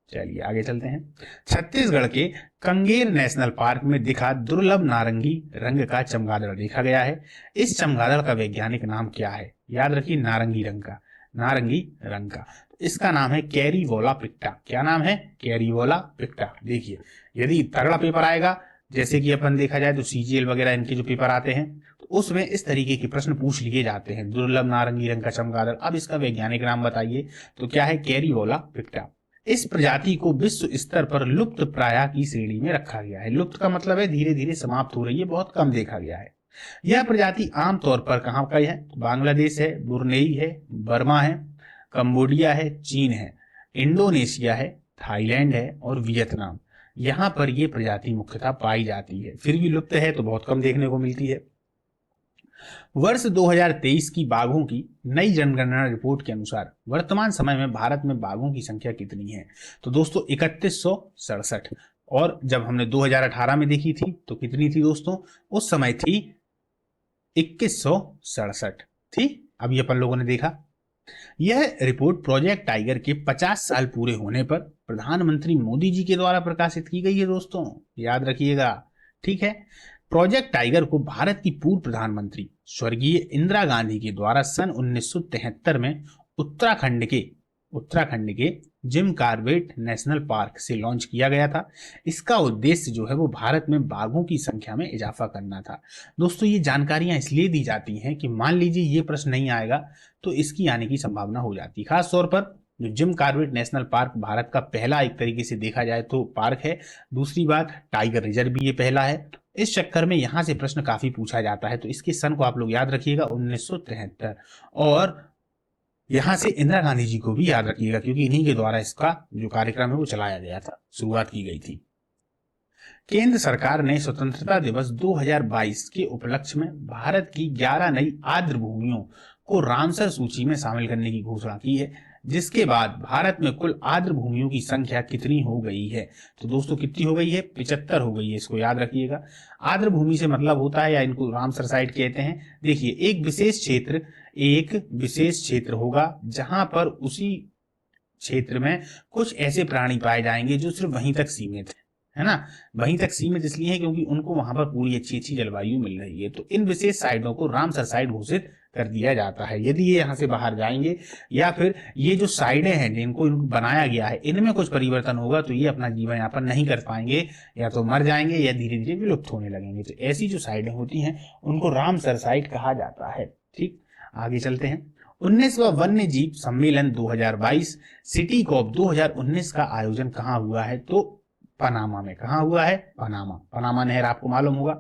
चलिए आगे चलते हैं। छत्तीसगढ़ के कंगेर नेशनल पार्क में दिखा दुर्लभ नारंगी रंग का चमगादड़ देखा गया है। इस चमगादड़ का वैज्ञानिक नाम क्या है? याद रखिए, नारंगी रंग का। इसका नाम है कैरीवोला पिक्टा। क्या नाम है? कैरीवोला पिक्टा। देखिए, यदि तगड़ा पेपर आएगा, जैसे कि अपन देखा जाए तो CGL वगैरह इनके जो पेपर आते हैं तो उसमें इस तरीके के प्रश्न पूछ लिए जाते हैं। दुर्लभ नारंगी रंग का चमगादड़, अब इसका वैज्ञानिक नाम बताइए। तो क्या है? कैरीवोला पिक्टा। इस प्रजाति को विश्व स्तर पर लुप्त प्राय की श्रेणी में रखा गया है। लुप्त का मतलब है धीरे धीरे समाप्त हो रही है, बहुत कम देखा गया है। यह प्रजाति आमतौर पर कहाँ का है? बांग्लादेश है, बुर्नेई है, बर्मा है, कंबोडिया है, चीन है, इंडोनेशिया है, थाईलैंड है और वियतनाम। यहां पर यह प्रजाति मुख्यतः पाई जाती है। फिर भी लुप्त है तो बहुत कम देखने को मिलती है। वर्ष 2023 की बाघों की नई जनगणना रिपोर्ट के अनुसार वर्तमान समय में भारत में बाघों की संख्या कितनी है? तो दोस्तों 3167। और जब हमने 2018 में देखी थी तो कितनी थी दोस्तों? उस समय थी 2167 थी। अभी अपन लोगों ने देखा। यह रिपोर्ट प्रोजेक्ट टाइगर के 50 साल पूरे होने पर प्रधानमंत्री मोदी जी के द्वारा प्रकाशित की गई है दोस्तों, याद रखिएगा। ठीक है, प्रोजेक्ट टाइगर को भारत की पूर्व प्रधानमंत्री स्वर्गीय इंदिरा गांधी के द्वारा सन 1973 में उत्तराखंड के जिम कॉर्बेट नेशनल पार्क से लॉन्च किया गया था। इसका उद्देश्य जो है वो भारत में बाघों की संख्या में इजाफा करना था। दोस्तों ये जानकारियां इसलिए दी जाती हैं कि मान लीजिए ये प्रश्न नहीं आएगा तो इसकी आने की संभावना हो जाती है। खास तौर पर जो Jim Corbett national park Bharat का पहला एक तरीके से देखा जाए तो पार्क है। दूसरी बात, टाइगर रिजर्व भी ये पहला है। इस चक्कर में यहां से प्रश्न काफी पूछा जाता है। तो इसके सन को आप लोग याद रखिएगा 1973, और यहां से इंदिरा गांधी जी को भी याद रखिएगा क्योंकि इन्हीं के द्वारा इसका जो कार्यक्रम है वो चलाया गया था, शुरुआत की गई थी। केंद्र सरकार ने स्वतंत्रता दिवस 2022 के उपलक्ष्य में भारत की 11 नई आर्द्र भूमियों को रामसर सूची में शामिल करने की घोषणा की है, जिसके बाद भारत में कुल आर्द्र भूमियों की संख्या कितनी हो गई है? तो दोस्तों कितनी हो गई है? 75 हो गई है। इसको याद रखिएगा। आर्द्र भूमि से मतलब होता है, या इनको रामसर साइट कहते हैं। देखिए, एक विशेष क्षेत्र होगा जहां पर उसी क्षेत्र में कुछ ऐसे प्राणी पाए जाएंगे जो सिर्फ वहीं तक सीमित है ना। वहीं तक सीमित इसलिए है क्योंकि उनको वहां पर पूरी अच्छी जलवायु मिल रही है। तो इन विशेष साइटों को रामसर साइट घोषित कर दिया जाता है। यदि ये यहाँ से बाहर जाएंगे या फिर ये जो साइडें हैं जिनको बनाया गया है इनमें कुछ परिवर्तन होगा तो ये अपना जीवन यापन नहीं कर पाएंगे, या तो मर जाएंगे या धीरे धीरे विलुप्त होने लगेंगे। तो ऐसी जो साइडें होती हैं उनको रामसर साइट कहा जाता है। ठीक, आगे चलते हैं। 19वां वन्य जीव सम्मेलन 2022 सिटी कॉप 2019 का आयोजन कहाँ हुआ है? तो पनामा में। कहाँ हुआ है? पनामा नहर आपको मालूम होगा।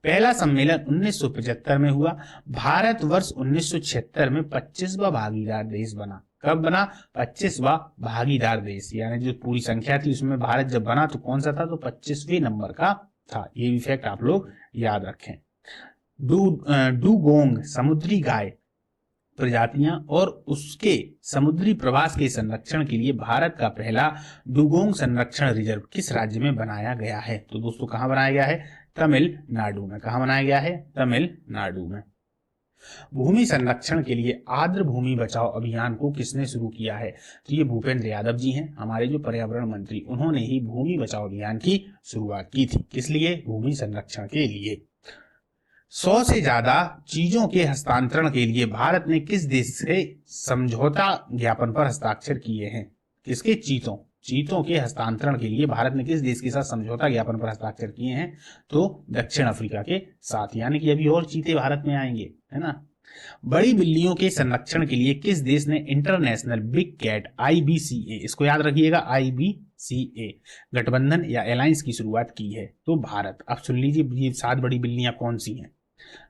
पहला सम्मेलन 1975 में हुआ। भारत वर्ष 1976 में 25वां भागीदार देश बना। कब बना? 25वां भागीदार देश, यानी जो पूरी संख्या थी उसमें भारत जब बना तो कौन सा था? तो 25वें नंबर का था। ये भी फैक्ट आप लोग याद रखें। डुगोंग समुद्री गाय प्रजातियां और उसके समुद्री प्रवास के संरक्षण के लिए भारत का पहला डुगोंग संरक्षण रिजर्व किस राज्य में बनाया गया है? तो दोस्तों कहां बनाया गया है? तमिलनाडु में। कहां बनाया गया है? तमिलनाडु में। भूमि संरक्षण के लिए आर्द्र भूमि बचाओ अभियान को किसने शुरू किया है? तो ये भूपेंद्र यादव जी हैं, हमारे जो पर्यावरण मंत्री। उन्होंने ही भूमि बचाओ अभियान की शुरुआत की थी। किस लिए? भूमि संरक्षण के लिए। 100 से ज्यादा चीजों के हस्तांतरण के लिए भारत ने किस देश से समझौता ज्ञापन पर हस्ताक्षर किए हैं? किसके? चीतों के हस्तांतरण के लिए भारत ने किस देश के साथ समझौता ज्ञापन पर हस्ताक्षर किए हैं? तो दक्षिण अफ्रीका के साथ। यानी कि अभी और चीते भारत में आएंगे, है ना। बड़ी बिल्लियों के संरक्षण के लिए किस देश ने इंटरनेशनल बिग कैट IBCA, इसको याद रखिएगा, IBCA गठबंधन या अलायंस की शुरुआत की है? तो भारत। अब सुन लीजिए ये 7 बड़ी बिल्लियां कौन सी हैं।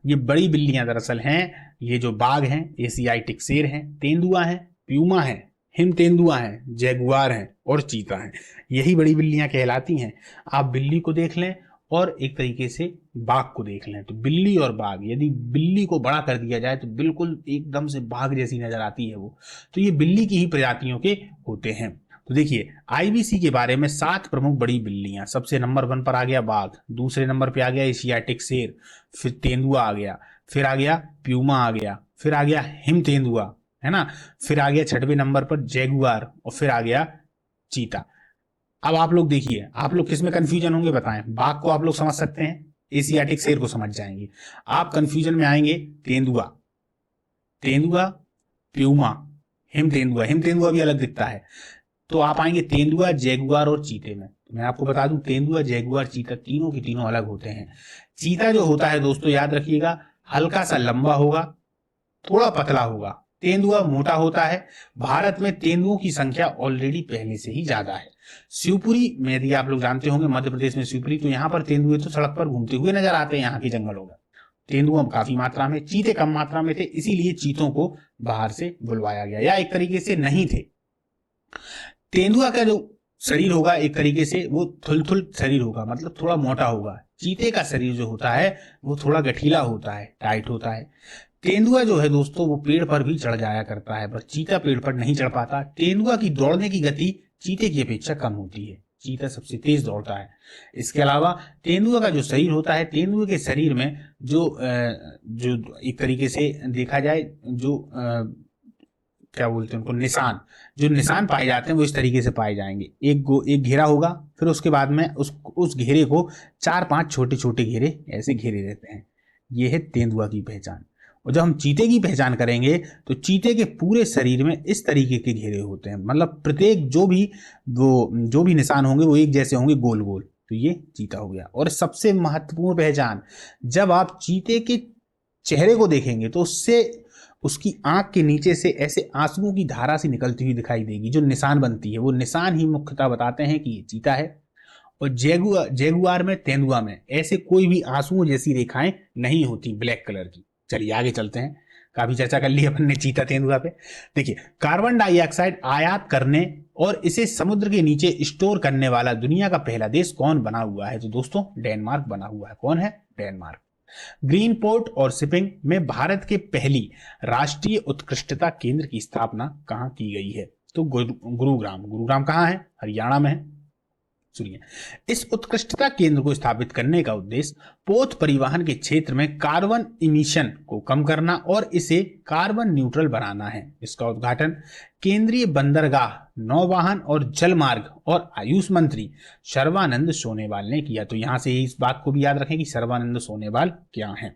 ये बड़ी बिल्लियां दरअसल हैं, ये जो बाघ हैं, एशियाटिक शेर हैं, तेंदुआ हैं, प्यूमा हैं, हिम तेंदुआ हैं, जैगुआर हैं और चीता हैं। यही बड़ी बिल्लियां कहलाती हैं। आप बिल्ली को देख लें और एक तरीके से बाघ को देख लें, तो बिल्ली और बाघ, यदि बिल्ली को बड़ा कर दिया जाए तो बिल्कुल एकदम से बाघ जैसी नजर आती है वो। तो ये बिल्ली की ही प्रजातियों के होते हैं। तो देखिए, IBC के बारे में 7 प्रमुख बड़ी बिल्लियां। सबसे नंबर 1 पर आ गया बाघ, दूसरे नंबर पे आ गया एशियाटिक शेर, फिर तेंदुआ आ गया, फिर आ गया प्यूमा आ गया, फिर आ गया हिम तेंदुआ, है ना, फिर आ गया 6वें नंबर पर जैगुआर और फिर आ गया चीता। अब आप लोग देखिए, आप लोग किस में कंफ्यूजन होंगे बताएं। बाघ को आप लोग समझ सकते हैं, एशियाटिक शेर को समझ जाएंगे। आप कंफ्यूजन में आएंगे तेंदुआ, प्यूमा, हिम तेंदुआ भी अलग दिखता है। तो आप आएंगे तेंदुआ, जैगुआर और चीते में। मैं आपको बता दूं, तेंदुआ, जैगुआर, चीता तीनों की तीनों अलग होते हैं। चीता जो होता है दोस्तों याद रखिएगा, हल्का सा लंबा होगा, थोड़ा पतला होगा। तेंदुआ मोटा होता है। भारत में तेंदुओं की संख्या ऑलरेडी पहले से ही ज्यादा है। शिवपुरी में, यदि आप लोग जानते होंगे, मध्य प्रदेश में शिवपुरी, तो यहाँ पर तेंदुए तो सड़क पर घूमते हुए नजर आते हैं यहाँ के जंगलों में। तेंदुआ काफी मात्रा में, चीते कम मात्रा में थे, इसीलिए चीतों को बाहर से बुलवाया गया, या एक तरीके से नहीं थे। तेंदुआ का जो शरीर होगा एक तरीके से वो थुलथुल शरीर होगा, मतलब थोड़ा मोटा होगा। चीते का शरीर जो होता है वो थोड़ा गठीला होता है, टाइट होता है। तेंदुआ जो है दोस्तों वो पेड़ पर भी चढ़ जाया करता है, पर चीता पेड़ पर नहीं चढ़ पाता। तेंदुआ की दौड़ने की गति चीते की अपेक्षा कम होती है, चीता सबसे तेज दौड़ता है। इसके अलावा तेंदुआ का जो शरीर होता है, तेंदुए के शरीर में जो एक तरीके से देखा जाए, जो क्या बोलते हैं उनको, निशान पाए जाते हैं, वो इस तरीके से पाए जाएंगे। एक घेरा होगा, फिर उसके बाद में उस घेरे को 4-5 छोटे छोटे घेरे ऐसे घेरे रहते हैं। ये है तेंदुआ की पहचान। और जब हम चीते की पहचान करेंगे तो चीते के पूरे शरीर में इस तरीके के घेरे होते हैं, मतलब प्रत्येक जो भी निशान होंगे वो एक जैसे होंगे, गोल गोल। तो ये चीता हो गया। और सबसे महत्वपूर्ण पहचान, जब आप चीते के चेहरे को देखेंगे तो उसकी आंख के नीचे से ऐसे आंसुओं की धारा सी निकलती हुई दिखाई देगी, जो निशान बनती है। वो निशान ही मुख्यतः बताते हैं कि ये चीता है। और जैगुआर में, तेंदुआ में ऐसे कोई भी आंसुओं जैसी रेखाएं नहीं होती ब्लैक कलर की। चलिए आगे चलते हैं, काफी चर्चा कर ली अपन ने चीता तेंदुआ पे। देखिए, कार्बन डाइऑक्साइड आयात करने और इसे समुद्र के नीचे स्टोर करने वाला दुनिया का पहला देश कौन बना हुआ है? तो दोस्तों डेनमार्क बना हुआ है। कौन है? डेनमार्क। ग्रीन पोर्ट और शिपिंग में भारत के पहली राष्ट्रीय उत्कृष्टता केंद्र की स्थापना कहां की गई है? तो गुरुग्राम। गुरुग्राम कहां है? हरियाणा में है। सुनिए, इस उत्कृष्टता केंद्र को स्थापित करने का उद्देश्य पोत परिवहन के क्षेत्र में कार्बन इमिशन को कम करना और इसे कार्बन न्यूट्रल बनाना है। इसका उद्घाटन केंद्रीय बंदरगाह, नौवाहन और जलमार्ग और आयुष मंत्री सर्बानंद सोनोवाल ने किया। तो यहां से इस बात को भी याद रखें कि सर्बानंद सोनोवाल क्या है।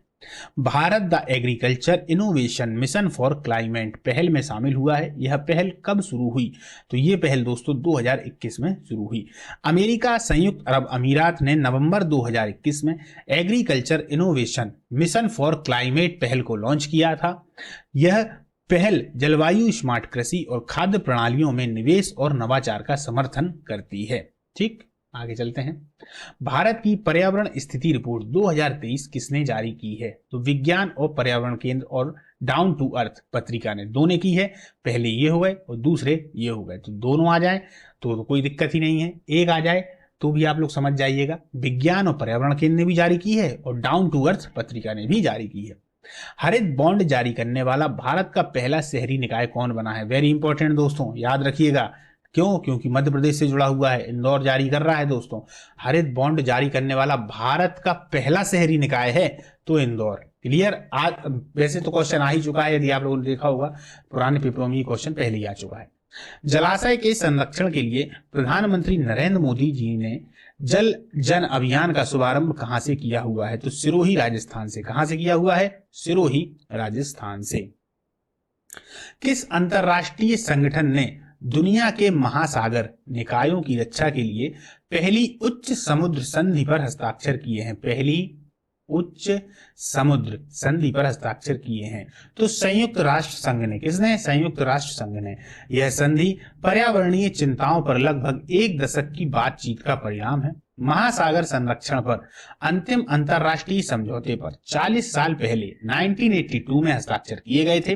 Bharat the agriculture innovation mission for climate पहल में शामिल हुआ है। यह पहल कब शुरू हुई? तो यह पहल दोस्तों 2021 में शुरू हुई। अमेरिका संयुक्त अरब अमीरात ने नवंबर 2021 में agriculture innovation mission for climate पहल को लॉन्च किया था। यह पहल जलवायु स्मार्ट कृषि और खाद्य प्रणालियों में निवेश और नवाचार का समर्थन करती है। ठीक, आगे चलते हैं। भारत की पर्यावरण स्थिति रिपोर्ट 2023 किसने जारी की है? तो विज्ञान और पर्यावरण केंद्र और डाउन टू अर्थ पत्रिका ने, दोनों की है। पहले ये हो गए और दूसरे ये हो गए, तो दोनों आ जाए तो कोई दिक्कत ही नहीं है। एक आ जाए तो भी आप लोग समझ जाइएगा। विज्ञान और पर्यावरण केंद्र ने भी जारी की है और डाउन टू अर्थ पत्रिका ने भी जारी की है। हरित बॉन्ड जारी करने वाला भारत का पहला शहरी निकाय कौन बना है? वेरी इंपॉर्टेंट दोस्तों, याद रखिएगा। क्यों? क्योंकि मध्य प्रदेश से जुड़ा हुआ है, इंदौर जारी कर रहा है दोस्तों। हरित बॉन्ड जारी करने वाला भारत का पहला शहरी निकाय है तो इंदौर। क्लियर? आज वैसे तो क्वेश्चन आ ही चुका है, यदि आप लोगों ने देखा होगा पुराने पेपरों में क्वेश्चन पहले ही आ चुका है। जलाशय के संरक्षण के लिए प्रधानमंत्री नरेंद्र मोदी जी ने जल जन अभियान का शुभारंभ कहां से किया हुआ है? तो सिरोही राजस्थान से। कहां से किया हुआ है? सिरोही राजस्थान से। किस अंतरराष्ट्रीय संगठन ने दुनिया के महासागर निकायों की रक्षा के लिए पहली उच्च समुद्र संधि पर हस्ताक्षर किए हैं? पहली उच्च समुद्र संधि पर हस्ताक्षर किए हैं तो संयुक्त राष्ट्र संघ ने। किसने? संयुक्त राष्ट्र संघ ने। यह संधि पर्यावरणीय चिंताओं पर लगभग 1 दशक की बातचीत का परिणाम है। महासागर संरक्षण पर अंतिम अंतरराष्ट्रीय समझौते पर 40 साल पहले 1982 में हस्ताक्षर किए गए थे।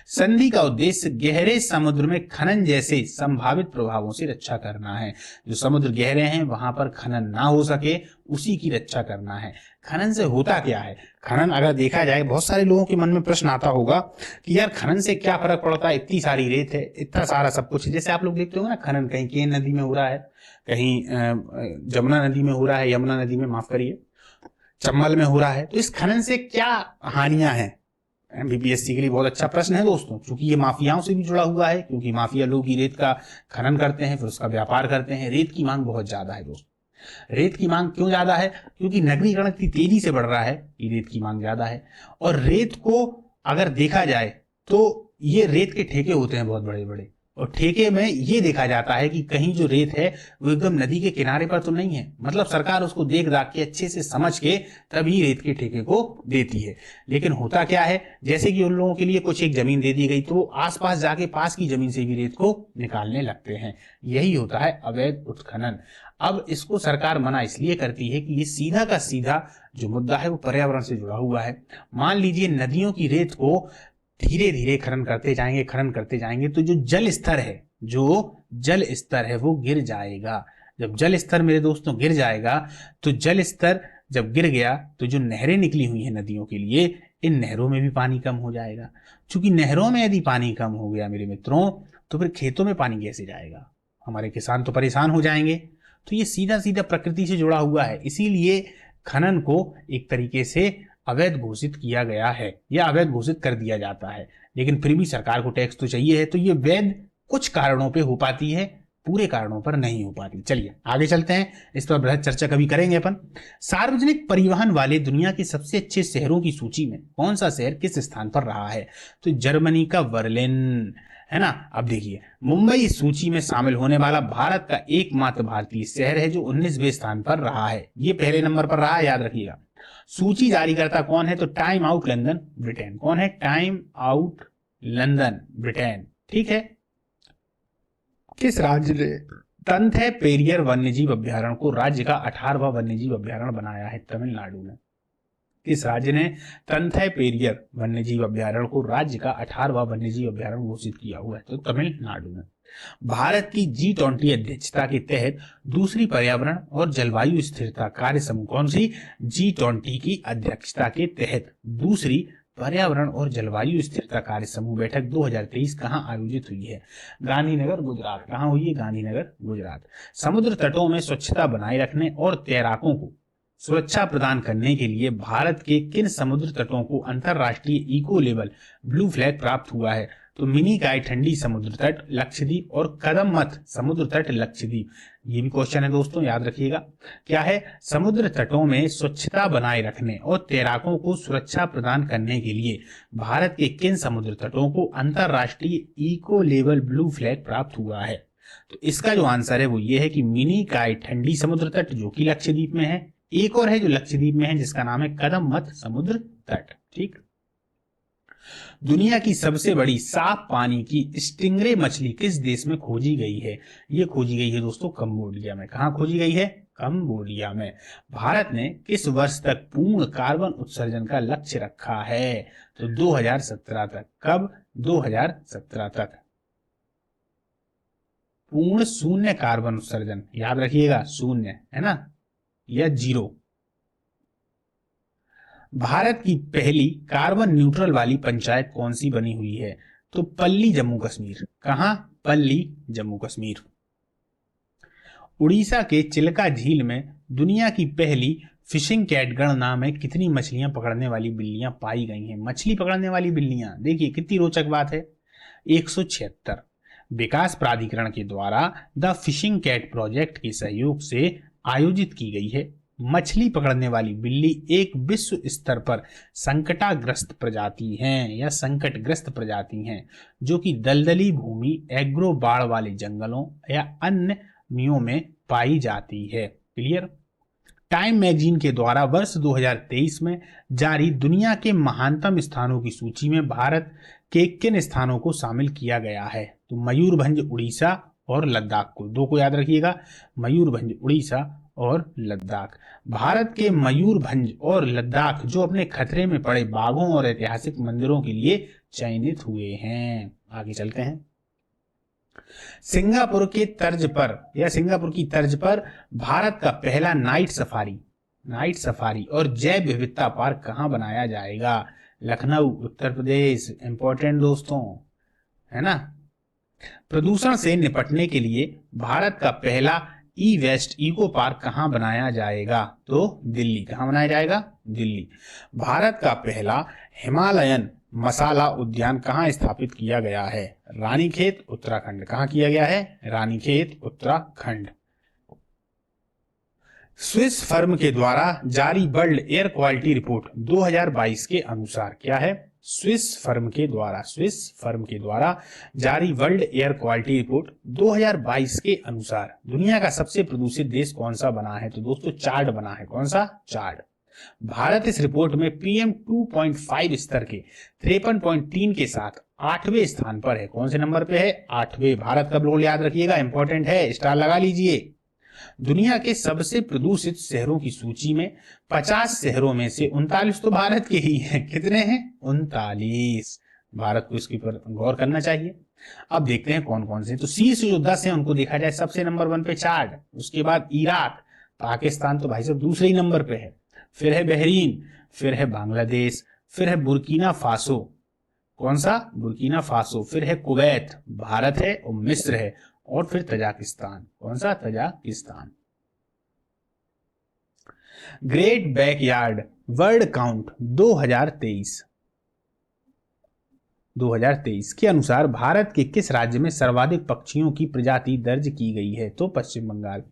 संधि का उद्देश्य गहरे समुद्र में खनन जैसे संभावित प्रभावों से रक्षा करना है। जो समुद्र गहरे हैं वहां पर खनन ना हो सके, उसी की रक्षा करना है। खनन से होता क्या है? खनन अगर देखा जाए, बहुत सारे लोगों के मन में प्रश्न आता होगा कि यार खनन से क्या फर्क पड़ता है? इतनी सारी रेत है, इतना सारा सब कुछ है। जैसे आप लोग देखते हो ना, खनन कहीं केन नदी में हो रहा है, कहीं जमुना नदी में हो रहा है, यमुना नदी में, माफ करिए, चंबल में हो रहा है। तो इस खनन से क्या हानियां हैं? बीपीएससी के लिए बहुत अच्छा प्रश्न है दोस्तों, क्योंकि ये माफियाओं से भी जुड़ा हुआ है। क्योंकि माफिया लोग ही रेत का खनन करते हैं, फिर उसका व्यापार करते हैं। रेत की मांग बहुत ज्यादा है दोस्तों। रेत की मांग क्यों ज्यादा है? क्योंकि नगरीकरण इतनी तेजी से बढ़ रहा है कि रेत की मांग ज्यादा है। और रेत को अगर देखा जाए तो ये रेत के ठेके होते हैं बहुत बड़े बड़े, और ठेके में ये देखा जाता है कि कहीं जो रेत है वो एकदम नदी के किनारे पर तो नहीं है। मतलब सरकार उसको देख दाख के अच्छे से समझ के तभी रेत के ठेके को देती है। लेकिन होता क्या है, जैसे कि उन लोगों के लिए कुछ एक जमीन दे दी गई तो आसपास जाके पास की जमीन से भी रेत को निकालने लगते हैं। यही होता है अवैध उत्खनन। अब इसको सरकार मना इसलिए करती है कि ये सीधा का सीधा जो मुद्दा है वो पर्यावरण से जुड़ा हुआ है। मान लीजिए नदियों की रेत को धीरे धीरे खनन करते जाएंगे तो जो जल स्तर है वो गिर जाएगा। जब जल स्तर मेरे दोस्तों गिर जाएगा तो जल स्तर जब गिर गया तो जो नहरें निकली हुई हैं नदियों के लिए, इन नहरों में भी पानी कम हो जाएगा। क्योंकि नहरों में यदि पानी कम हो गया मेरे मित्रों, तो फिर खेतों में पानी कैसे जाएगा? हमारे किसान तो परेशान हो जाएंगे। तो ये सीधा सीधा प्रकृति से जुड़ा हुआ है। इसीलिए खनन को एक तरीके से अवैध घोषित किया गया है या अवैध घोषित कर दिया जाता है। लेकिन फिर भी सरकार को टैक्स तो चाहिए है, तो ये वैध कुछ कारणों पे हो पाती है, पूरे कारणों पर नहीं हो पाती। चलिए आगे चलते हैं, इस पर बृहद चर्चा कभी करेंगे अपन। सार्वजनिक परिवहन वाले दुनिया के सबसे अच्छे शहरों की सूची में कौन सा शहर किस स्थान पर रहा है? तो जर्मनी का बर्लिन है ना। अब देखिए, मुंबई इस सूची में शामिल होने वाला भारत का एकमात्र भारतीय शहर है जो 19वें स्थान पर रहा है। ये पहले नंबर पर रहा है, याद रखिएगा। सूची जारी करता कौन है? तो टाइम आउट लंदन ब्रिटेन। कौन है? Time out London Britain. ठीक है। किस राज्य ने तंथै पेरियर वन्यजीव अभ्यारण्य को राज्य का 18वां वन्यजीव अभ्यारण्य बनाया है? तमिलनाडु में। किस राज्य ने तंथै पेरियर वन्यजीव अभ्यारण्य को राज्य का 18वां वन्यजीव अभ्यारण्य घोषित किया हुआ है? तो तमिलनाडु में। भारत की G20 अध्यक्षता के तहत दूसरी पर्यावरण और जलवायु स्थिरता कार्य समूह, कौन सी? G20 की अध्यक्षता के तहत दूसरी पर्यावरण और जलवायु स्थिरता कार्य समूह बैठक 2023 कहां आयोजित हुई है? गांधीनगर, गुजरात। कहां हुई है? गांधीनगर, गुजरात। समुद्र तटों में स्वच्छता बनाए रखने और तैराकों को सुरक्षा प्रदान करने के लिए भारत के किन समुद्र तटों को अंतरराष्ट्रीय इको लेवल ब्लू फ्लैग प्राप्त हुआ है? तो मिनिकॉय ठंडी समुद्र तट लक्षद्वीप और कदमत समुद्र तट लक्षद्वीप। ये भी क्वेश्चन है दोस्तों, याद रखिएगा। क्या है? समुद्र तटों में स्वच्छता बनाए रखने और तैराकों को सुरक्षा प्रदान करने के लिए भारत के किन समुद्र तटों को अंतरराष्ट्रीय इको लेवल ब्लू फ्लैग प्राप्त हुआ है? तो इसका जो आंसर है वो ये है कि मिनिकॉय ठंडी समुद्र तट, जो कि लक्षद्वीप में है। एक और है जो लक्षद्वीप में है, जिसका नाम है कदमत समुद्र तट। ठीक। दुनिया की सबसे बड़ी साफ पानी की स्टिंगरे मछली किस देश में खोजी गई है? ये खोजी गई है दोस्तों कंबोडिया में। कहां खोजी गई है? कंबोडिया में। भारत ने किस वर्ष तक पूर्ण कार्बन उत्सर्जन का लक्ष्य रखा है? तो 2017 तक। कब? 2017 तक। पूर्ण शून्य कार्बन उत्सर्जन, याद रखिएगा, शून्य है ना, या जीरो। भारत की पहली कार्बन न्यूट्रल वाली पंचायत कौन सी बनी हुई है? तो पल्ली, जम्मू कश्मीर। कहां? पल्ली, जम्मू कश्मीर। उड़ीसा के चिल्का झील में दुनिया की पहली फिशिंग कैट गणना में कितनी मछलियां पकड़ने वाली बिल्लियां पाई गई हैं? मछली पकड़ने वाली बिल्लियां, देखिए कितनी रोचक बात है, 176। विकास प्राधिकरण के द्वारा द फिशिंग कैट प्रोजेक्ट के सहयोग से आयोजित की गई है। मछली पकड़ने वाली बिल्ली एक विश्व स्तर पर संकटाग्रस्त प्रजाति हैं या संकटग्रस्त प्रजाति हैं, जो कि दलदली भूमि, एग्रो बाढ़ वाले जंगलों या अन्य भूमियों में पाई जाती है। क्लियर। टाइम मैगजीन के द्वारा वर्ष 2023 में जारी दुनिया के महानतम स्थानों की सूची में भारत के किन स्थानों को शामिल किया गया है? तो मयूरभंज उड़ीसा और लद्दाख को, दो को याद रखिएगा, मयूरभंज उड़ीसा और लद्दाख। भारत के मयूरभंज और लद्दाख जो अपने खतरे में पड़े बाघों और ऐतिहासिक मंदिरों के लिए चयनित हुए हैं। आगे चलते हैं। सिंगापुर की तर्ज पर भारत का पहला नाइट सफारी और जैव विविधता पार्क कहां बनाया जाएगा? लखनऊ, उत्तर प्रदेश। इंपॉर्टेंट दोस्तों, है ना। प्रदूषण से निपटने के लिए भारत का पहला ई वेस्ट इको पार्क कहां बनाया जाएगा? तो दिल्ली। कहां बनाया जाएगा? दिल्ली। भारत का पहला हिमालयन मसाला उद्यान कहां स्थापित किया गया है? रानीखेत, उत्तराखंड। कहां किया गया है? रानीखेत, उत्तराखंड। स्विस फर्म के द्वारा जारी वर्ल्ड एयर क्वालिटी रिपोर्ट 2022 के अनुसार, क्या है? स्विस फर्म के द्वारा जारी वर्ल्ड एयर क्वालिटी रिपोर्ट 2022 के अनुसार दुनिया का सबसे प्रदूषित देश कौन सा बना है? तो दोस्तों चाड बना है। कौन सा? चाड। भारत इस रिपोर्ट में PM 2.5 स्तर के 53.3 के साथ 8वें स्थान पर है। कौन से नंबर पे है? 8वें। भारत का रोल याद रखिएगा, इंपॉर्टेंट है, स्टार लगा लीजिए। दुनिया के सबसे प्रदूषित शहरों की सूची में 50 शहरों में से 39 तो भारत के ही हैं। कितने हैं? 39। भारत को इसके ऊपर गौर करना चाहिए। अब देखते हैं कौन कौन से। तो शीर्ष जो 10 है उनको देखा जाए, सबसे नंबर 1 पे चाड, उसके बाद इराक, पाकिस्तान तो भाई साहब दूसरे ही नंबर पे है, फिर है बहरीन, फिर है बांग्लादेश, फिर है बुर्किना फासो। कौन सा? Burkina Faso. फिर है कुवैत, भारत है, और मिस्र है, और फिर तजाकिस्तान। कौन सा? Tajikistan. Great backyard word count 2023 के अनुसार भारत के किस राज्य में सर्वाधिक पक्षियों की प्रजाति दर्ज की गई है? तो पश्चिम बंगाल।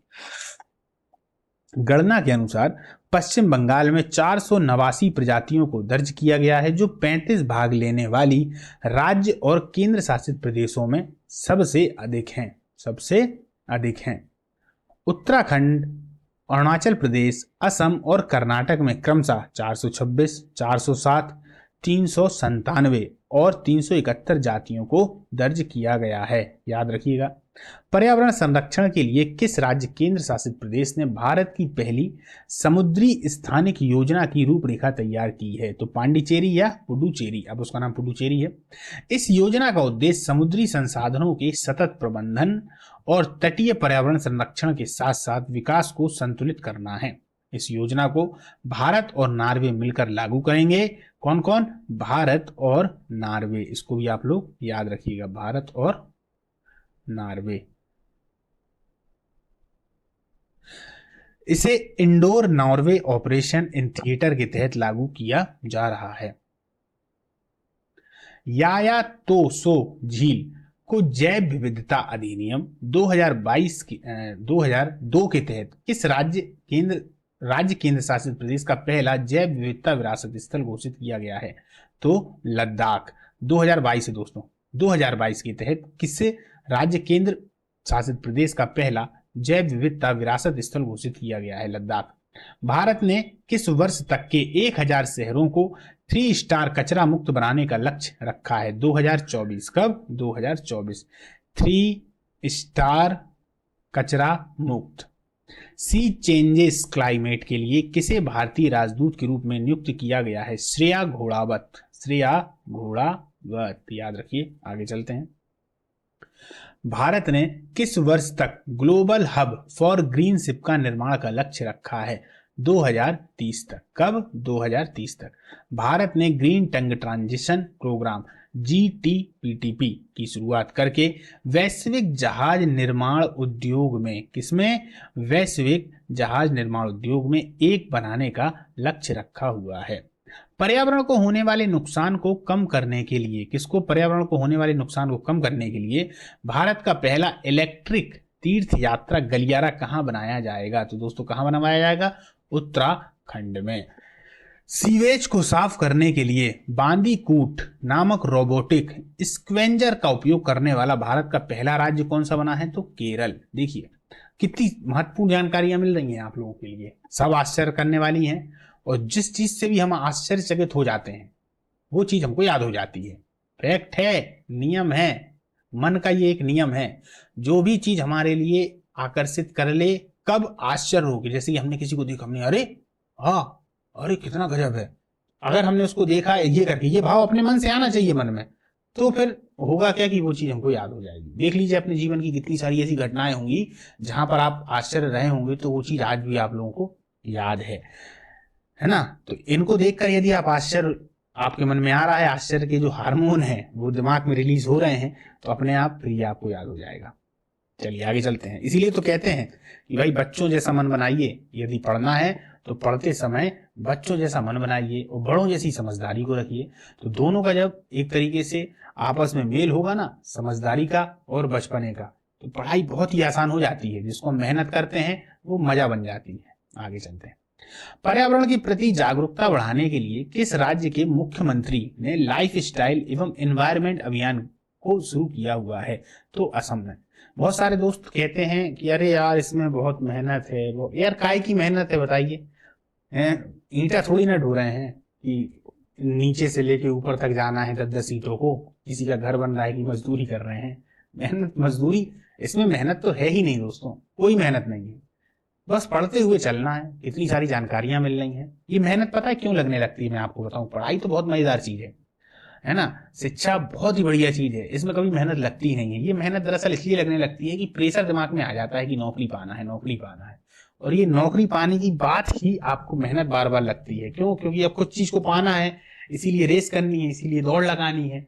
गणना के अनुसार पश्चिम बंगाल में 489 प्रजातियों को दर्ज किया गया है, जो 35 भाग लेने वाली राज्य और केंद्र शासित प्रदेशों में सबसे अधिक हैं। उत्तराखंड, अरुणाचल प्रदेश, असम और कर्नाटक में क्रमशः 426, 407, 397 और 371 जातियों को दर्ज किया गया है। याद रखिएगा। पर्यावरण संरक्षण के लिए किस राज्य केंद्र शासित प्रदेश ने भारत की पहली समुद्री स्थानिक योजना की रूपरेखा तैयार की है? तो पांडिचेरी या पुडुचेरी, अब उसका नाम पुडुचेरी है। इस योजना का उद्देश्य समुद्री संसाधनों के सतत प्रबंधन और तटीय पर्यावरण संरक्षण के साथ साथ विकास को संतुलित करना है। इस योजना को भारत और नॉर्वे मिलकर लागू करेंगे। कौन कौन? भारत और नॉर्वे। इसको भी आप लोग याद रखिएगा, भारत और नॉर्वे। इसे indoor Norway operation in theatre के तहत लागू किया जा रहा है। यायातोसो झील को जैव विविधता अधिनियम 2002 के तहत किस राज्य केंद्र शासित प्रदेश का पहला जैव विविधता विरासत स्थल घोषित किया गया है? तो लद्दाख। 2022 है दोस्तों, 2022 के तहत किससे राज्य केंद्र शासित प्रदेश का पहला जैव विविधता विरासत स्थल घोषित किया गया है? लद्दाख। भारत ने किस वर्ष तक के 1000 शहरों को 3 स्टार कचरा मुक्त बनाने का लक्ष्य रखा है? 2024। कब? 2024। 3 स्टार कचरा मुक्त। सी चेंजेस क्लाइमेट के लिए किसे भारतीय राजदूत के रूप में नियुक्त किया गया है? श्रेया घोड़ावत। श्रेया घोड़ावत, याद रखिए। आगे चलते हैं। भारत ने किस वर्ष तक global hub for green ship का निर्माण का लक्ष्य रखा है? 2030 तक। कब? 2030 तक। भारत ने ग्रीन टंग ट्रांजिशन प्रोग्राम GTPTP की शुरुआत करके वैश्विक जहाज निर्माण उद्योग में, किसमें? वैश्विक जहाज निर्माण उद्योग में एक बनाने का लक्ष्य रखा हुआ है। पर्यावरण को होने वाले नुकसान को कम करने के लिए, किसको? पर्यावरण को होने वाले नुकसान को कम करने के लिए भारत का पहला इलेक्ट्रिक तीर्थ यात्रा गलियारा कहां बनाया जाएगा? तो दोस्तों कहां बनवाया जाएगा? उत्तराखंड में। सीवेज को साफ करने के लिए बांदीकूट नामक रोबोटिक स्क्वेंजर का उपयोग करने वाला भारत का पहला राज्य कौन सा बना है? तो केरल। देखिए कितनी महत्वपूर्ण जानकारियां मिल रही हैं आप लोगों के लिए, सब आश्चर्य करने वाली हैं। और जिस चीज से भी हम आश्चर्यचकित हो जाते हैं वो चीज हमको याद हो जाती है। फैक्ट है, नियम है, मन का ये एक नियम है। जो भी चीज हमारे लिए आकर्षित कर ले, कब आश्चर्य होगी। जैसे कि हमने किसी को देखा, हमने अरे हाँ, अरे कितना गजब है। अगर हमने उसको देखा ये करके, ये भाव अपने मन से आना चाहिए मन में, तो फिर होगा क्या कि वो चीज हमको याद हो जाएगी। देख लीजिए अपने जीवन की कितनी सारी ऐसी घटनाएं होंगी जहां पर आप आश्चर्य रहे होंगे, तो वो चीज आज भी आप लोगों को याद है ना। तो इनको देखकर यदि आप आश्चर्य आपके मन में आ रहा है, आश्चर्य के जो हार्मोन है वो दिमाग में रिलीज हो रहे हैं, तो अपने आप फिर ये आपको याद हो जाएगा। चलिए आगे चलते हैं। इसीलिए तो कहते हैं कि भाई बच्चों जैसा मन बनाइए, यदि पढ़ना है तो पढ़ते समय बच्चों जैसा मन बनाइए और बड़ों जैसी समझदारी को रखिए। तो दोनों का जब एक तरीके से आपस में मेल होगा ना, समझदारी का और बचपने का, तो पढ़ाई बहुत ही आसान हो जाती है। जिसको मेहनत करते हैं वो मजा बन जाती है। आगे चलते हैं। पर्यावरण के प्रति जागरूकता बढ़ाने के लिए किस राज्य के मुख्यमंत्री ने लाइफ स्टाइल एवं एनवायरमेंट अभियान को शुरू किया हुआ है? तो असम में। बहुत सारे दोस्त कहते हैं कि अरे यार इसमें बहुत मेहनत है। वो यार काय की मेहनत है बताइए? ईंटा थोड़ी ना ढो रहे हैं कि नीचे से लेके ऊपर तक जाना है 10-10 ईंटों को, किसी का घर बन रहा है कि मजदूरी कर रहे हैं। मेहनत मजदूरी इसमें मेहनत तो है ही नहीं दोस्तों, कोई मेहनत नहीं है। बस पढ़ते हुए चलना है। इतनी सारी जानकारियां मिल रही हैं। ये मेहनत पता है क्यों लगने लगती है? मैं आपको बताऊं, पढ़ाई तो बहुत मजेदार चीज है ना। शिक्षा बहुत ही बढ़िया चीज है, इसमें कभी मेहनत लगती नहीं है। ये मेहनत दरअसल इसलिए लगने लगती है कि प्रेशर दिमाग में आ जाता है कि नौकरी पाना है, नौकरी पाना है। और ये नौकरी पाने की बात ही आपको मेहनत बार बार लगती है। क्यों? क्योंकि अब कुछ चीज को पाना है, इसीलिए रेस करनी है, इसीलिए दौड़ लगानी है।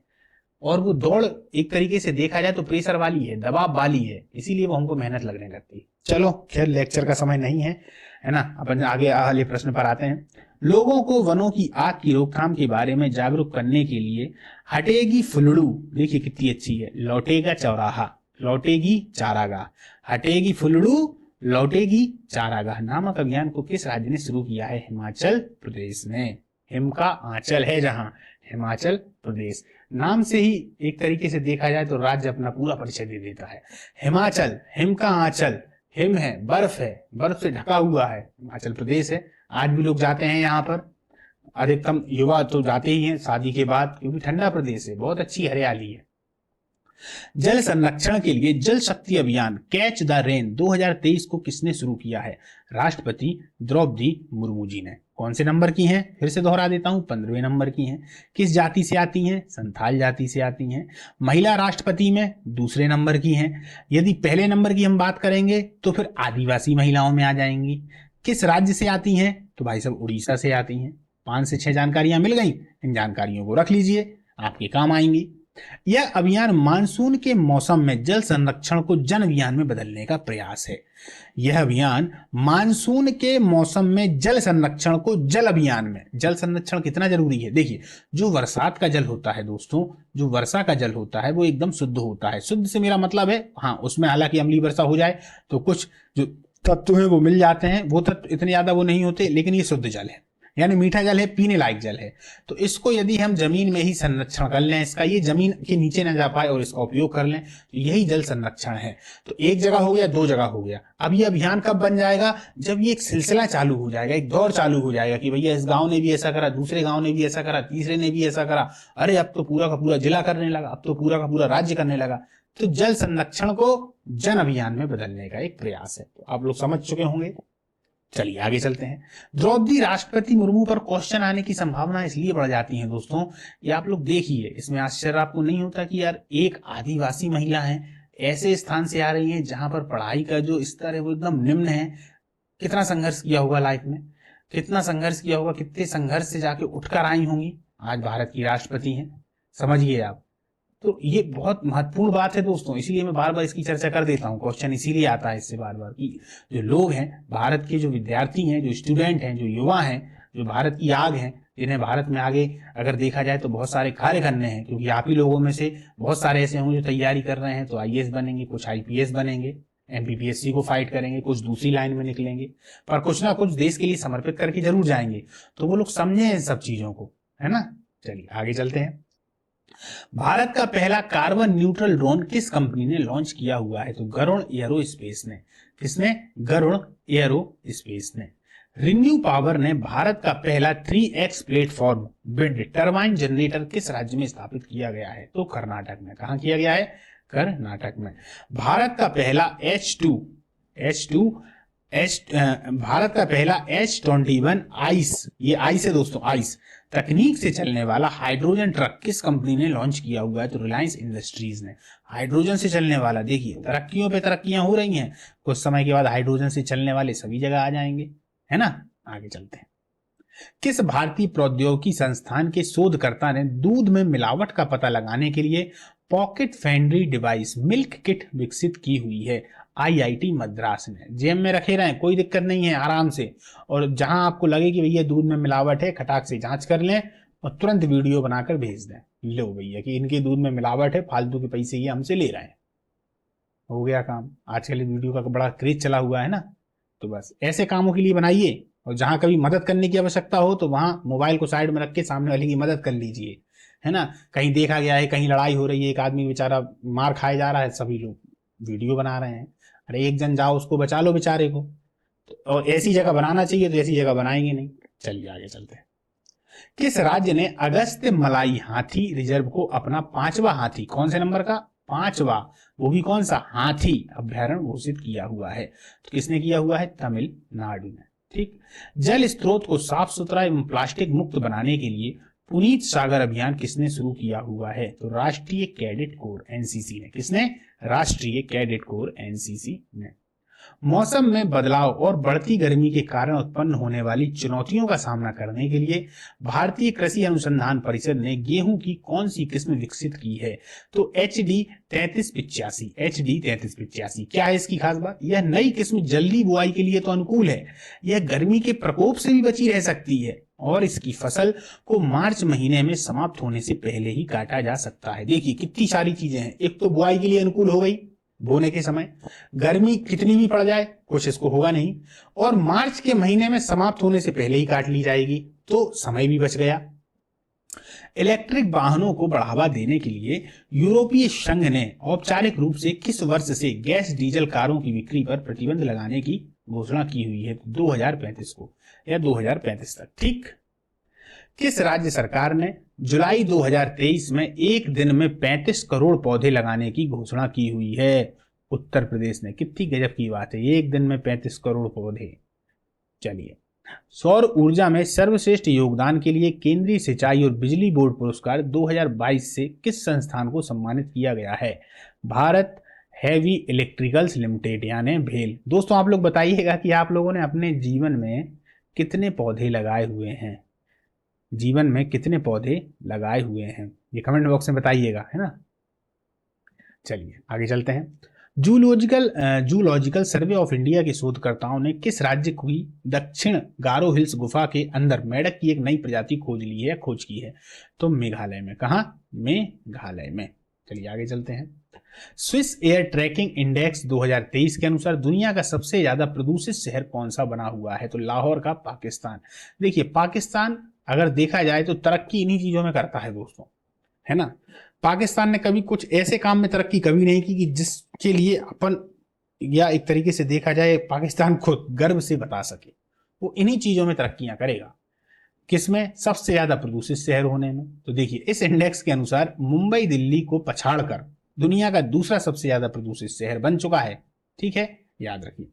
और वो दौड़ एक तरीके से देखा जाए तो प्रेशर वाली है, दबाव वाली है, इसीलिए वो हमको मेहनत लगने लगती है। चलो खैर लेक्चर का समय नहीं है ना। अपन आगे अगले प्रश्न पर आते हैं। लोगों को वनों की आग की रोकथाम के बारे में जागरूक करने के लिए हटेगी फुलड़ू, देखिए कितनी अच्छी है, लौटेगा चौराहा, लौटेगी चारागाह, हटेगी फुलड़ू लौटेगी चारागाह नामक अभियान को किस राज्य ने शुरू किया है? हिमाचल प्रदेश ने। हिम का आंचल है जहां, हिमाचल प्रदेश। नाम से ही एक तरीके से देखा जाए तो राज्य अपना पूरा परिचय दे देता है। हिमाचल, हिम का आंचल, हिम है, बर्फ से ढका हुआ है, हिमाचल प्रदेश है। आज भी लोग जाते हैं यहाँ पर, अधिकतम युवा तो जाते ही हैं शादी के बाद, क्योंकि ठंडा प्रदेश है, बहुत अच्छी हरियाली है। जल संरक्षण के लिए जल शक्ति अभियान कैच द रेन 2023 को किसने शुरू किया है? राष्ट्रपति द्रौपदी मुर्मू जी ने। कौन से नंबर की हैं? फिर से दोहरा देता हूं, 15वें नंबर की हैं। किस जाति से आती हैं? संथाल जाति से आती हैं। महिला राष्ट्रपति में दूसरे नंबर की हैं। यदि पहले नंबर की हम बात करेंगे तो फिर आदिवासी महिलाओं में आ जाएंगी। किस राज्य से आती हैं? तो भाई साहब उड़ीसा से आती हैं। 5 से 6 जानकारियां मिल गई। इन जानकारियों को रख लीजिए, आपके काम आएंगी। यह अभियान मानसून के मौसम में जल संरक्षण को जन अभियान में बदलने का प्रयास है। यह अभियान मानसून के मौसम में जल संरक्षण को जल अभियान में, जल संरक्षण कितना जरूरी है? देखिए, जो बरसात का जल होता है दोस्तों, जो वर्षा का जल होता है वो एकदम शुद्ध होता है। शुद्ध से मेरा मतलब है, हाँ, उसमें हालांकि अम्लीय वर्षा हो जाए तो कुछ जो तत्व हैं वो मिल जाते हैं, वो तत्व इतने ज्यादा वो नहीं होते, लेकिन ये शुद्ध जल है, यानी मीठा जल है, पीने लायक जल है। तो इसको यदि हम जमीन में ही संरक्षण कर लें, इसका ये जमीन के नीचे न जा पाए और इसका उपयोग कर लें, तो यही जल संरक्षण है। तो एक जगह हो गया, 2 जगह हो गया। अब ये अभियान कब बन जाएगा? जब ये एक सिलसिला चालू हो जाएगा, एक दौर चालू हो जाएगा कि भैया इस गांव ने भी ऐसा करा, दूसरे गांव ने भी ऐसा करा, तीसरे ने भी ऐसा करा, अरे अब तो पूरा का पूरा जिला करने लगा, अब तो पूरा का पूरा राज्य करने लगा। तो जल संरक्षण को जन अभियान में बदलने का एक प्रयास है। तो आप लोग समझ चुके होंगे। चलिए आगे चलते हैं। द्रौपदी राष्ट्रपति मुर्मू पर क्वेश्चन आने की संभावना इसलिए बढ़ जाती है दोस्तों, ये आप लोग देखिए, इसमें आश्चर्य आपको नहीं होता कि यार एक आदिवासी महिला है, ऐसे स्थान से आ रही है जहां पर पढ़ाई का जो स्तर है वो एकदम निम्न है। कितना संघर्ष किया होगा लाइफ में, कितना संघर्ष किया होगा, कितने संघर्ष से जाके उठकर आई होंगी, आज भारत की राष्ट्रपति हैं। समझिए आप। तो ये बहुत महत्वपूर्ण बात है दोस्तों, इसीलिए मैं बार बार इसकी चर्चा कर देता हूँ। क्वेश्चन इसीलिए आता है इससे बार बार कि जो लोग हैं, भारत के जो विद्यार्थी हैं, जो स्टूडेंट हैं, जो युवा हैं, जो भारत की आग हैं, जिन्हें भारत में आगे अगर देखा जाए तो बहुत सारे कार्य करने हैं, क्योंकि आप ही लोगों में से बहुत सारे ऐसे होंगे जो तैयारी कर रहे हैं। तो IAS बनेंगे, कुछ IPS बनेंगे, MPPSC को फाइट करेंगे, कुछ दूसरी लाइन में निकलेंगे, पर कुछ ना कुछ देश के लिए समर्पित करके जरूर जाएंगे। तो वो लोग समझे इन सब चीजों को, है ना। चलिए आगे चलते हैं। भारत का पहला कार्बन न्यूट्रल ड्रोन किस कंपनी ने लॉन्च किया हुआ है? तो गरुड़ एयरोस्पेस ने। किसने? गरुड़ एयरोस्पेस ने। रिन्यू पावर ने भारत का पहला 3X platform wind turbine generator किस राज्य में स्थापित किया गया है? तो कर्नाटक में। कहां किया गया है? कर्नाटक में। भारत का पहला भारत का पहला H21 आइस, ये आइस है दोस्तों, आइस तकनीक से चलने वाला हाइड्रोजन ट्रक किस कंपनी ने लॉन्च किया हुआ है? तो रिलायंस इंडस्ट्रीज ने। हाइड्रोजन से चलने वाला, देखिए तरक्कियों पे तरक्कियां हो रही हैं, कुछ समय के बाद हाइड्रोजन से चलने वाले सभी जगह आ जाएंगे, है ना। आगे चलते हैं। किस भारतीय प्रौद्योगिकी संस्थान के शोधकर्ता ने दूध में मिलावट का पता लगाने के लिए pocket friendly device milk kit विकसित की हुई है? IIT मद्रास ने। जेब में रखे रहें, कोई दिक्कत नहीं है, आराम से। और जहां आपको लगे कि भैया दूध में मिलावट है, खटाक से जांच कर लें और तुरंत वीडियो बनाकर भेज दें, लो भैया कि इनके दूध में मिलावट है, फालतू के पैसे ये हमसे ले रहे हैं, हो गया काम। आजकल वीडियो का बड़ा क्रेज चला हुआ है ना, तो बस ऐसे कामों के लिए बनाइए। और जहां कभी मदद करने की आवश्यकता हो तो वहां मोबाइल को साइड में रख के सामने वाले की मदद कर लीजिए, है ना। कहीं देखा गया है, कहीं लड़ाई हो रही है, एक आदमी बेचारा मार खाए जा रहा है, सभी लोग वीडियो बना रहे हैं, अरे एक जन जाओ उसको बचा लो बेचारे को। और ऐसी जगह बनाना चाहिए, तो ऐसी जगह बनाएंगे नहीं। चलिए आगे चलते हैं। किस राज्य ने अगस्त्य मलाई हाथी रिजर्व को अपना 5वां हाथी, कौन से नंबर का? 5वां, वो भी कौन सा? हाथी अभ्यारण्य घोषित किया हुआ है? तो किसने किया हुआ है? तमिलनाडु ने। ठीक। जल स्रोत को साफ सुथरा एवं प्लास्टिक मुक्त बनाने के लिए पुनीत सागर अभियान किसने शुरू किया हुआ है? तो राष्ट्रीय कैडेट कोर NCC ने। किसने? राष्ट्रीय कैडेट कोर NCC ने। मौसम में बदलाव और बढ़ती गर्मी के कारण उत्पन्न होने वाली चुनौतियों का सामना करने के लिए भारतीय कृषि अनुसंधान परिषद ने गेहूं की कौन सी किस्म विकसित की है? तो HD 3385। क्या है इसकी खास बात? यह नई किस्म जल्दी बुआई के लिए तो अनुकूल है, यह गर्मी के प्रकोप से भी बची रह सकती है और इसकी फसल को मार्च महीने में समाप्त होने से पहले ही काटा जा सकता है। देखिए कितनी सारी चीजें हैं। एक तो बुआई के लिए अनुकूल हो गई, बोने के समय गर्मी कितनी भी पड़ जाए कुछ इसको होगा नहीं, और मार्च के महीने में समाप्त होने से पहले ही काट ली जाएगी, तो समय भी बच गया। इलेक्ट्रिक वाहनों को बढ़ावा देने के लिए यूरोपीय संघ ने औपचारिक रूप से किस वर्ष से गैस डीजल कारों की बिक्री पर प्रतिबंध लगाने की घोषणा की हुई है? 2035 को या 2035 तक। ठीक। किस राज्य सरकार ने जुलाई 2023 में एक दिन में 35 करोड़ पौधे लगाने की घोषणा की हुई है? उत्तर प्रदेश ने। कितनी गजब की बात है, एक दिन में 35 करोड़ पौधे। चलिए, सौर ऊर्जा में सर्वश्रेष्ठ योगदान के लिए केंद्रीय सिंचाई और बिजली बोर्ड पुरस्कार 2022 से किस संस्थान को सम्मानित किया गया है? भारत हैवी इलेक्ट्रिकल्स लिमिटेड यानी भेल। दोस्तों आप लोग बताइएगा कि आप लोगों ने अपने जीवन में कितने पौधे लगाए हुए हैं, जीवन में कितने पौधे लगाए हुए हैं, ये कमेंट बॉक्स में बताइएगा, है ना। चलिए आगे चलते हैं। जूलॉजिकल सर्वे ऑफ इंडिया के शोधकर्ताओं ने किस राज्य की दक्षिण गारो हिल्स गुफा के अंदर मेढक की एक नई प्रजाति खोज की है? तो मेघालय में। कहा? मेघालय में। चलिए आगे चलते हैं। स्विस एयर ट्रैकिंग इंडेक्स 2023 के अनुसार दुनिया का सबसे ज्यादा प्रदूषित शहर कौन सा बना हुआ है? तो लाहौर का पाकिस्तान। देखिए, पाकिस्तान अगर देखा जाए तो तरक्की इन्हीं चीजों में करता है दोस्तों, है ना। पाकिस्तान ने कभी कुछ ऐसे काम में तरक्की कभी नहीं की कि जिसके लिए अपन, या एक तरीके से देखा जाए पाकिस्तान खुद गर्व से बता सके। वो इन्हीं चीजों में तरक्कियां करेगा। किसमें? सबसे ज्यादा प्रदूषित शहर होने में। तो देखिए, इस इंडेक्स के अनुसार मुंबई दिल्ली को पछाड़कर दुनिया का दूसरा सबसे ज्यादा प्रदूषित शहर बन चुका है। ठीक है, याद रखिए।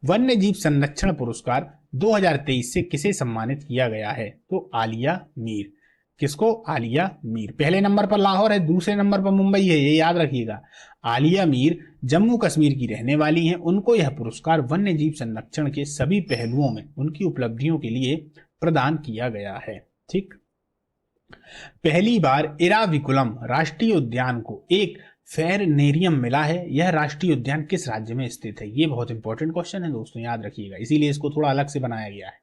वन्य जीव संरक्षण पुरस्कार 2023 से किसे सम्मानित किया गया है? तो आलिया मीर। किसको? आलिया मीर। पहले नंबर पर लाहौर है, दूसरे नंबर पर मुंबई है, ये याद रखिएगा। आलिया मीर जम्मू कश्मीर की रहने वाली हैं। उनको यह पुरस्कार वन्य जीव संरक्षण के सभी पहलुओं में उनकी उपलब्धियों के लिए प्रदान किया गया है। ठीक। पहली बार इराविकुलम राष्ट्रीय उद्यान को एक फेरनेरियम मिला है। यह राष्ट्रीय उद्यान किस राज्य में स्थित है? ये बहुत इंपॉर्टेंट क्वेश्चन है दोस्तों, याद रखिएगा, इसीलिए इसको थोड़ा अलग से बनाया गया है।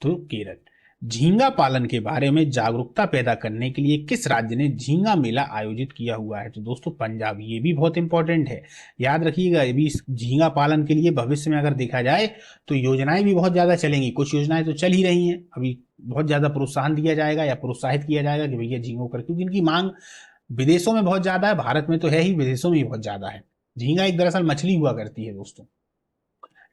तो केरल। झींगा पालन के बारे में जागरूकता पैदा करने के लिए किस राज्य ने झींगा मेला आयोजित किया हुआ है? तो दोस्तों पंजाब। ये भी बहुत इंपॉर्टेंट है, याद रखिएगा। ये भी झींगा पालन के लिए भविष्य में अगर देखा जाए तो योजनाएं भी बहुत ज्यादा चलेंगी। कुछ योजनाएं तो चल ही रही हैं, अभी बहुत ज्यादा प्रोत्साहन दिया जाएगा या प्रोत्साहित किया जाएगा कि भैया झींगों कर, क्योंकि इनकी मांग विदेशों में बहुत ज्यादा है, भारत में तो है ही, विदेशों में भी बहुत ज्यादा है। झींगा एक दरअसल मछली हुआ करती है दोस्तों।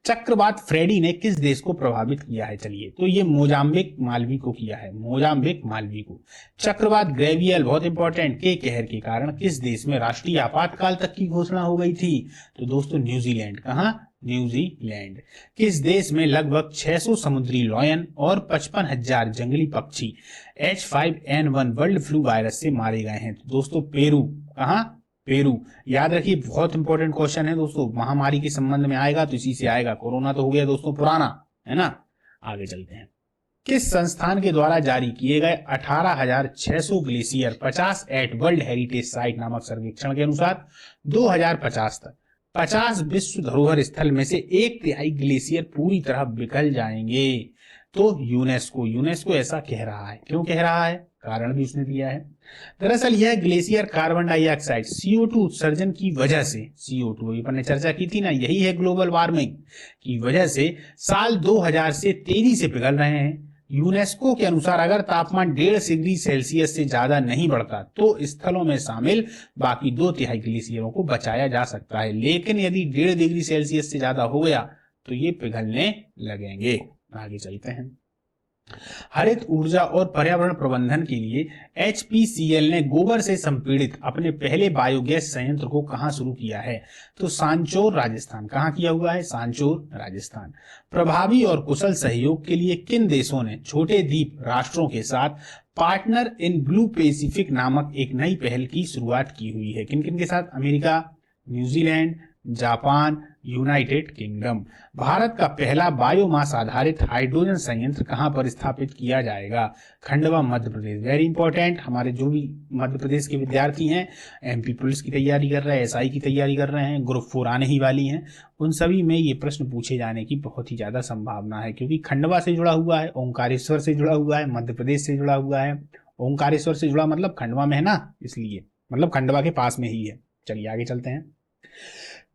चक्रवात फ्रेडी ने किस देश को प्रभावित किया है? चलिए, तो ये मोजाम्बिक मालवी को किया है, मोजाम्बिक मालवी को। चक्रवात ग्रेवियल, बहुत इंपॉर्टेंट, के कहर के कारण किस देश में राष्ट्रीय आपातकाल तक की घोषणा हो गई थी? तो दोस्तों न्यूजीलैंड। कहां? न्यूजीलैंड। किस देश में लगभग 600 समुद्री लॉयन और 55,000 जंगली पक्षी H5N1 वर्ल्ड फ्लू वायरस से मारे गए हैं? तो दोस्तों पेरू। कहां? पेरू। याद रखिए, बहुत इंपॉर्टेंट क्वेश्चन है दोस्तों, महामारी के संबंध में आएगा तो इसी से आएगा। कोरोना तो हो गया दोस्तों पुराना, है ना। आगे चलते हैं। किस संस्थान के द्वारा जारी किए गए 18,600 glacier 50 at world heritage site नामक सर्वेक्षण के अनुसार 2050 तक 50 विश्व धरोहर स्थल में से 1/3 ग्लेशियर पूरी तरह पिघल जाएंगे? तो यूनेस्को। यूनेस्को ऐसा कह रहा है। क्यों कह रहा है? कारण भी उसने दिया है। दरअसल यह ग्लेशियर कार्बन डाइऑक्साइड CO2 उत्सर्जन की वजह से, CO2 पर ने चर्चा की थी ना, यही है ग्लोबल वार्मिंग की वजह से साल 2000 से तेजी से पिघल रहे हैं। यूनेस्को के अनुसार अगर तापमान 1.5 डिग्री सेल्सियस से ज्यादा नहीं बढ़ता तो स्थलों में शामिल बाकी 2/3 ग्लेशियरों को बचाया जा सकता है, लेकिन यदि 1.5 डिग्री सेल्सियस से ज्यादा हो गया तो ये पिघलने लगेंगे। आगे चलते हैं। हरित ऊर्जा और पर्यावरण प्रबंधन के लिए HPCL ने गोबर से संपीड़ित अपने पहले बायोगैस संयंत्र को कहां शुरू किया है? तो सांचौर राजस्थान। कहां किया हुआ है? सांचौर राजस्थान। प्रभावी और कुशल सहयोग के लिए किन देशों ने छोटे द्वीप राष्ट्रों के साथ पार्टनर इन ब्लू पैसिफिक नामक एक नई पहल की शुरुआत की हुई है? किन किन के साथ? America, New Zealand, Japan, United kingdom. Bharat का पहला बायोमास आधारित हाइड्रोजन संयंत्र कहां पर स्थापित किया जाएगा? खंडवा, मध्य प्रदेश। वेरी इंपॉर्टेंट, हमारे जो भी मध्य प्रदेश के विद्यार्थी हैं, MP पुलिस की तैयारी कर रहे हैं, SI की तैयारी कर रहे हैं, ग्रुप 4 आने ही वाली हैं, उन सभी में ये प्रश्न पूछे जाने की बहुत ही ज्यादा संभावना है, क्योंकि खंडवा से जुड़ा हुआ है, ओंकारेश्वर से जुड़ा हुआ है, मध्य प्रदेश से जुड़ा हुआ है। ओंकारेश्वर से जुड़ा मतलब खंडवा में है ना, इसलिए मतलब खंडवा के पास में ही है। चलिए आगे चलते हैं।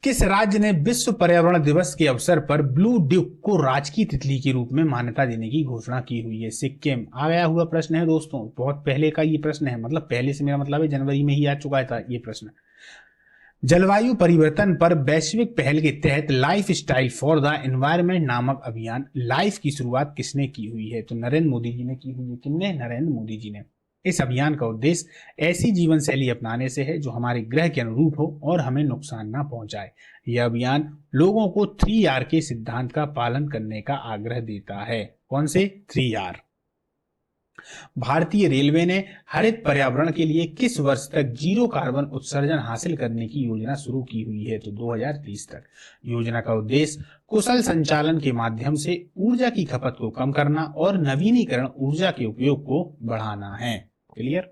किस राज्य ने विश्व पर्यावरण दिवस के अवसर पर ब्लू ड्यूक को राजकीय तितली के रूप में मान्यता देने की घोषणा की हुई है? सिक्किम। आ गया हुआ प्रश्न है दोस्तों, बहुत पहले का ये प्रश्न है, मतलब पहले से मेरा मतलब है जनवरी में ही आ चुका था ये प्रश्न। जलवायु परिवर्तन पर वैश्विक पहल के तहत life style for the environment नामक अभियान लाइफ की शुरुआत किसने की हुई है? तो नरेंद्र मोदी जी ने की हुई है। किसने? नरेंद्र मोदी जी ने। इस अभियान का उद्देश्य ऐसी जीवन शैली अपनाने से है जो हमारे ग्रह के अनुरूप हो और हमें नुकसान ना पहुंचाए। यह अभियान लोगों को 3R के सिद्धांत का पालन करने का आग्रह देता है। कौन से? 3R। भारतीय रेलवे ने हरित पर्यावरण के लिए किस वर्ष तक जीरो कार्बन उत्सर्जन हासिल करने की योजना शुरू की हुई है? तो 2030 तक। योजना का उद्देश्य कुशल संचालन के माध्यम से ऊर्जा की खपत को कम करना और नवीनीकरण ऊर्जा के उपयोग को बढ़ाना है। क्लियर?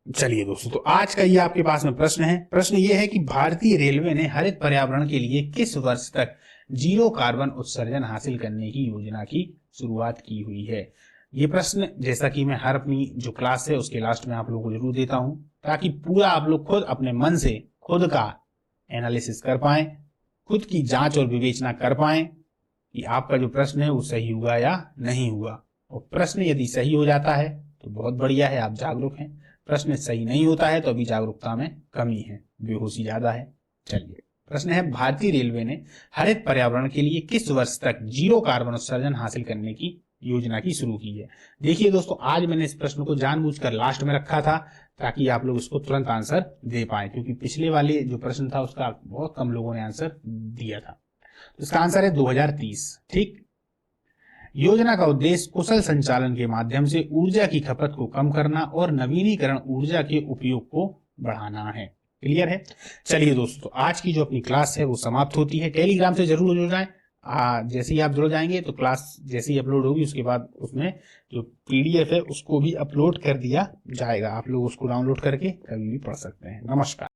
चलिए दोस्तों, तो आज का ये आपके पास में प्रश्न है। प्रश्न ये है कि भारतीय रेलवे ने हरित पर्यावरण के लिए किस वर्ष तक जीरो कार्बन उत्सर्जन हासिल करने की योजना की शुरुआत की हुई है? ये प्रश्न जैसा कि मैं हर अपनी जो क्लास है उसके लास्ट में आप लोगों को जरूर देता हूं, ताकि पूरा आप लोग खुद अपने मन से खुद का एनालिसिस कर पाएं, खुद की जांच और विवेचना कर पाएं कि आपका जो प्रश्न है वो सही हुआ या नहीं हुआ। और प्रश्न यदि सही हो जाता है तो बहुत बढ़िया है, आप जागरूक हैं। प्रश्न सही नहीं होता है तो अभी जागरूकता में कमी है, बेहोशी ज्यादा है। चलिए, प्रश्न है भारतीय रेलवे ने हरित पर्यावरण के लिए किस वर्ष तक जीरो कार्बन उत्सर्जन हासिल करने की योजना की शुरू की है? देखिए दोस्तों, आज मैंने इस प्रश्न को जानबूझकर लास्ट में रखा था ताकि आप लोग इसको तुरंत आंसर दे पाए, क्योंकि पिछले वाले जो प्रश्न था उसका बहुत कम लोगों ने आंसर दिया था। तो इसका आंसर है 2030। ठीक। योजना का उद्देश्य कुशल संचालन के माध्यम से ऊर्जा की खपत को कम करना और नवीनीकरण ऊर्जा के उपयोग को बढ़ाना है। क्लियर है? चलिए दोस्तों, आज की जो अपनी क्लास है वो समाप्त होती है। टेलीग्राम से जरूर जुड़ जाएं। जैसे ही आप जुड़ जाएंगे तो क्लास जैसे ही अपलोड होगी उसके बाद उसमें जो PDF है उसको भी अपलोड कर दिया जाएगा। आप लोग उसको डाउनलोड करके कभी भी पढ़ सकते हैं। नमस्कार।